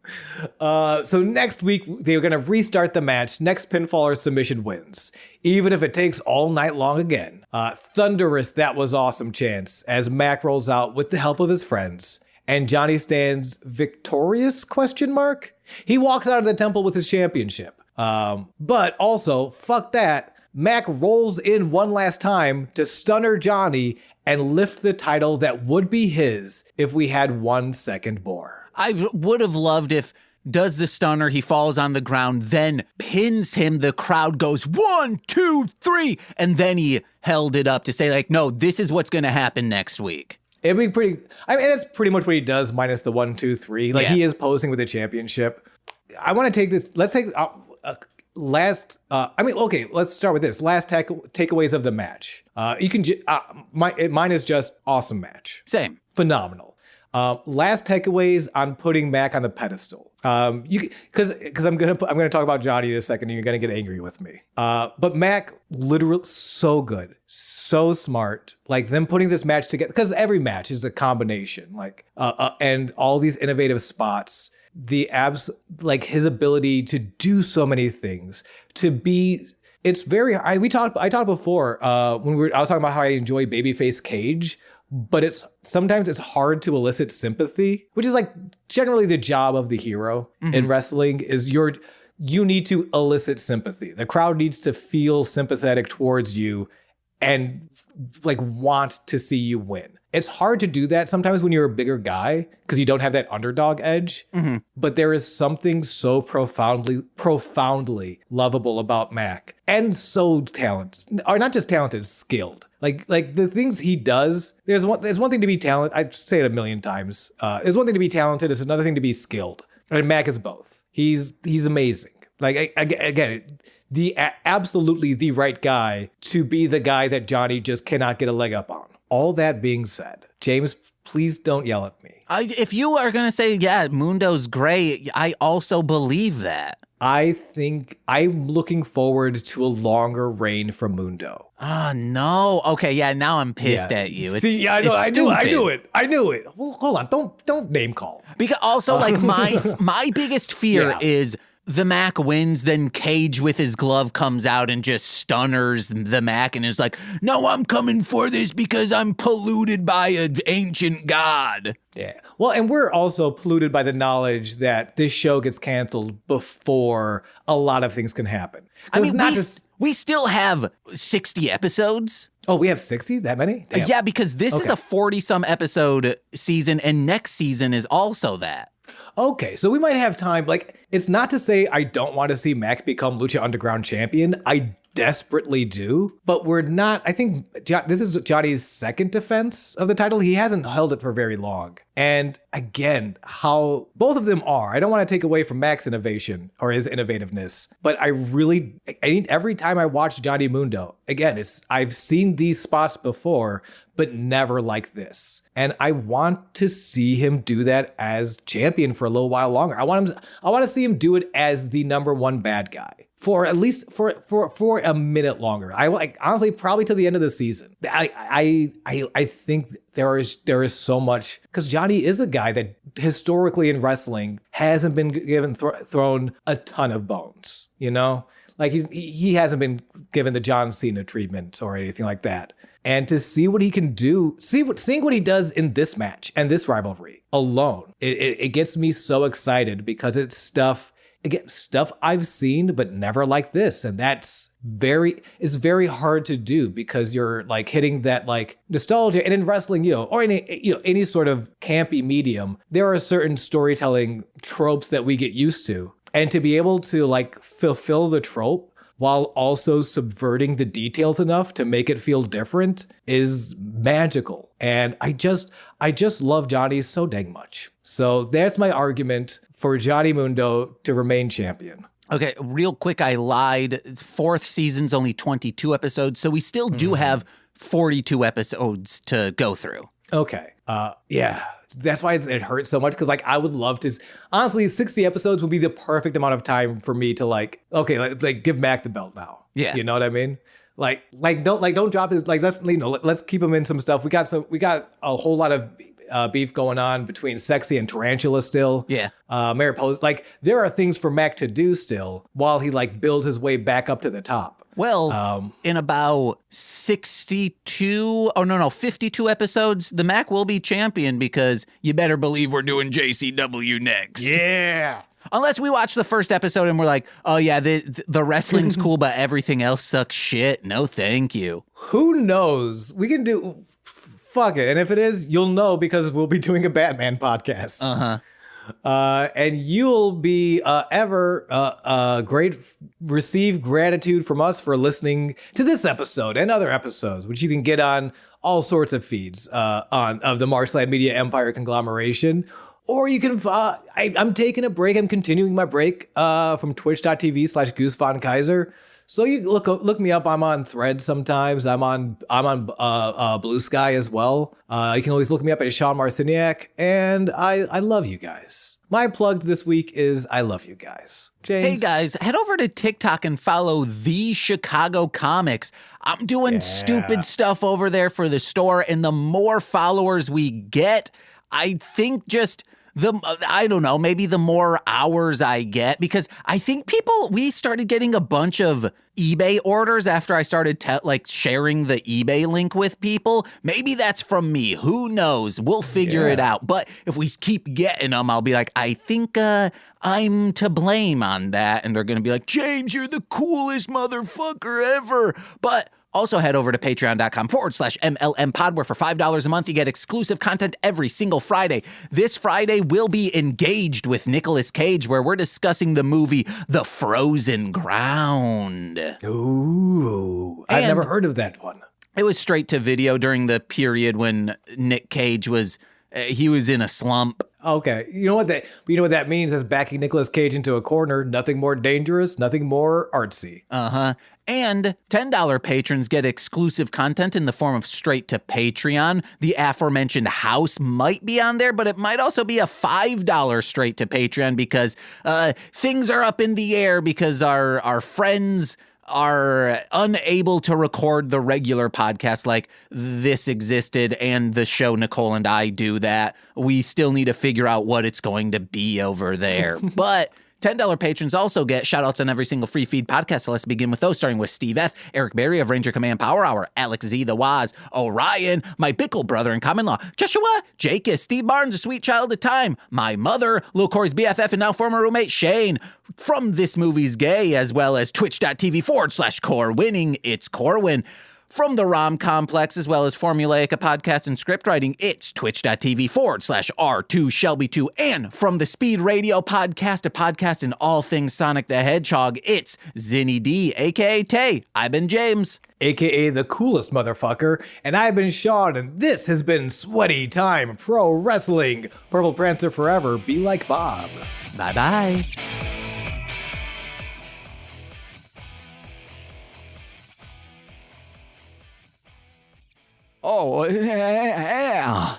So next week, they're going to restart the match. Next pinfall or submission wins. Even if it takes all night long again. Thunderous, that was awesome chance as Mack rolls out with the help of his friends. And Johnny stands victorious, ? He walks out of the temple with his championship. But also, fuck that, Mack rolls in one last time to stunner Johnny and lift the title that would be his if we had 1 second more. I would have loved if does the stunner, he falls on the ground, then pins him, the crowd goes 1, 2, 3, and then he held it up to say like, no, this is what's going to happen next week. It'd be pretty, that's pretty much what he does minus the 1, 2, 3. Like, he is posing with the championship. I want to take this, let's take let's start with this. Last takeaways of the match. Mine is just awesome match. Same. Phenomenal. Last takeaways on putting Mack on the pedestal. Because I'm gonna talk about Johnny in a second, and you're gonna get angry with me. But Mack, literally so good, so smart. Like them putting this match together, because every match is a combination. Like and all these innovative spots. Like his ability to do so many things, it's very. I talked before when I was talking about how I enjoy babyface Cage. but sometimes it's hard to elicit sympathy, which is like generally the job of the hero in wrestling is you need to elicit sympathy. The crowd needs to feel sympathetic towards you and like want to see you win. It's hard to do that sometimes when you're a bigger guy because you don't have that underdog edge. But there is something so profoundly lovable about Mack and so talented, or not just talented, skilled. Like the things he does. There's one thing to be talented. I say it a million times. There's one thing to be talented. It's another thing to be skilled. And Mack is both. He's amazing. Like again, absolutely the right guy to be the guy that Johnny just cannot get a leg up on. All that being said, James, please don't yell at me. If you are going to say, yeah, Mundo's great, I also believe that. I think I'm looking forward to a longer reign from Mundo. Oh, no. Okay, yeah, now I'm pissed at you. See, I know, I knew it. Well, hold on, don't name call. Because also, like, my biggest fear is the Mack wins, then Cage with his glove comes out and just stunners the Mack and is like, no, I'm coming for this because I'm polluted by an ancient god. Yeah. Well, and we're also polluted by the knowledge that this show gets canceled before a lot of things can happen. I mean, we still have 60 episodes. Oh, we have 60? That many? Damn. Yeah, because this is a 40-some episode season, and next season is also that. Okay, so we might have time. Like, it's not to say I don't want to see Mack become Lucha Underground champion. I desperately do, but we're not. I think this is Johnny's second defense of the title. He hasn't held it for very long. And again, how both of them are. I don't want to take away from Mack's innovation or his innovativeness, but I need every time I watch Johnny Mundo, again, I've seen these spots before, but never like this. And I want to see him do that as champion for a little while longer. I want to see him do it as the number one bad guy for at least for a minute longer. I like honestly probably to the end of the season. I think there is so much because Johnny is a guy that historically in wrestling hasn't been thrown a ton of bones. You know, like he hasn't been given the John Cena treatment or anything like that. And to see what he can do, seeing what he does in this match and this rivalry alone, it gets me so excited because it's stuff I've seen, but never like this. And it's very hard to do because you're like hitting that like nostalgia. And in wrestling, or in any sort of campy medium, there are certain storytelling tropes that we get used to. And to be able to like fulfill the trope while also subverting the details enough to make it feel different is magical. And I just love Johnny so dang much. So that's my argument for Johnny Mundo to remain champion. Okay, real quick, I lied. Fourth season's only 22 episodes, so we still do have 42 episodes to go through. Okay. Yeah. That's why it hurts so much because like I would love to honestly 60 episodes would be the perfect amount of time for me to like give Mack the belt now. Yeah. You know what I mean? Don't drop his let's keep him in some stuff. We got a whole lot of beef going on between Sexy and Tarantula still. Yeah. Mariposa, like there are things for Mack to do still while he like builds his way back up to the top. Well, in about 52 episodes, the Mack will be champion because you better believe we're doing JCW next. Yeah. Unless we watch the first episode and we're like, oh yeah, the wrestling's cool, but everything else sucks shit. No, thank you. Who knows? We can do, fuck it. And if it is, you'll know because we'll be doing a Batman podcast. Uh-huh. And you'll be receive gratitude from us for listening to this episode and other episodes, which you can get on all sorts of feeds of the Marshland Media Empire conglomeration. Or you can, I'm taking a break. I'm continuing my break from twitch.tv/GooseVonKaiser. So you look me up. I'm on Threads sometimes. I'm on Blue Sky as well. You can always look me up at Sean Marciniak. And I love you guys. My plug this week is I love you guys. James. Hey guys, head over to TikTok and follow The Chicago Comics. I'm doing stupid stuff over there for the store. And the more followers we get, I think just I don't know, maybe the more hours I get, because I think we started getting a bunch of eBay orders after I started sharing the eBay link with people. Maybe that's from me. Who knows? We'll figure it out. But if we keep getting them, I'll be like, I think I'm to blame on that. And they're going to be like, James, you're the coolest motherfucker ever. But also head over to patreon.com/MLM pod, where for $5 a month, you get exclusive content every single Friday. This Friday, we'll be engaged with Nicolas Cage, where we're discussing the movie The Frozen Ground. Ooh, I've never heard of that one. It was straight to video during the period when Nick Cage was in a slump. Okay, you know what that means is backing Nicolas Cage into a corner. Nothing more dangerous, nothing more artsy. And $10 patrons get exclusive content in the form of straight to Patreon. The aforementioned house might be on there, but it might also be a $5 straight to Patreon because things are up in the air because our friends are unable to record the regular podcast like this existed and the show Nicole and I do that. We still need to figure out what it's going to be over there. But $10 patrons also get shoutouts on every single free feed podcast. So let's begin with those, starting with Steve F., Eric Berry of Ranger Command Power Hour, Alex Z, The Waz, Orion, my Bickle brother in common law, Joshua, Jake, Steve Barnes, a sweet child of time, my mother, Lil Corey's BFF and now former roommate Shane, from This Movie's Gay, as well as twitch.tv/Core Winning, it's Corwin. From the Rom Complex, as well as Formulaic, a podcast and script writing, it's twitch.tv/R2Shelby2. And from the Speed Radio Podcast, a podcast in all things Sonic the Hedgehog, it's Zinny D, a.k.a. Tay. I've been James, a.k.a. the coolest motherfucker, and I've been Sean, and this has been Sweaty Time Pro Wrestling. Purple Prancer forever, be like Bob. Bye-bye. Oh, yeah.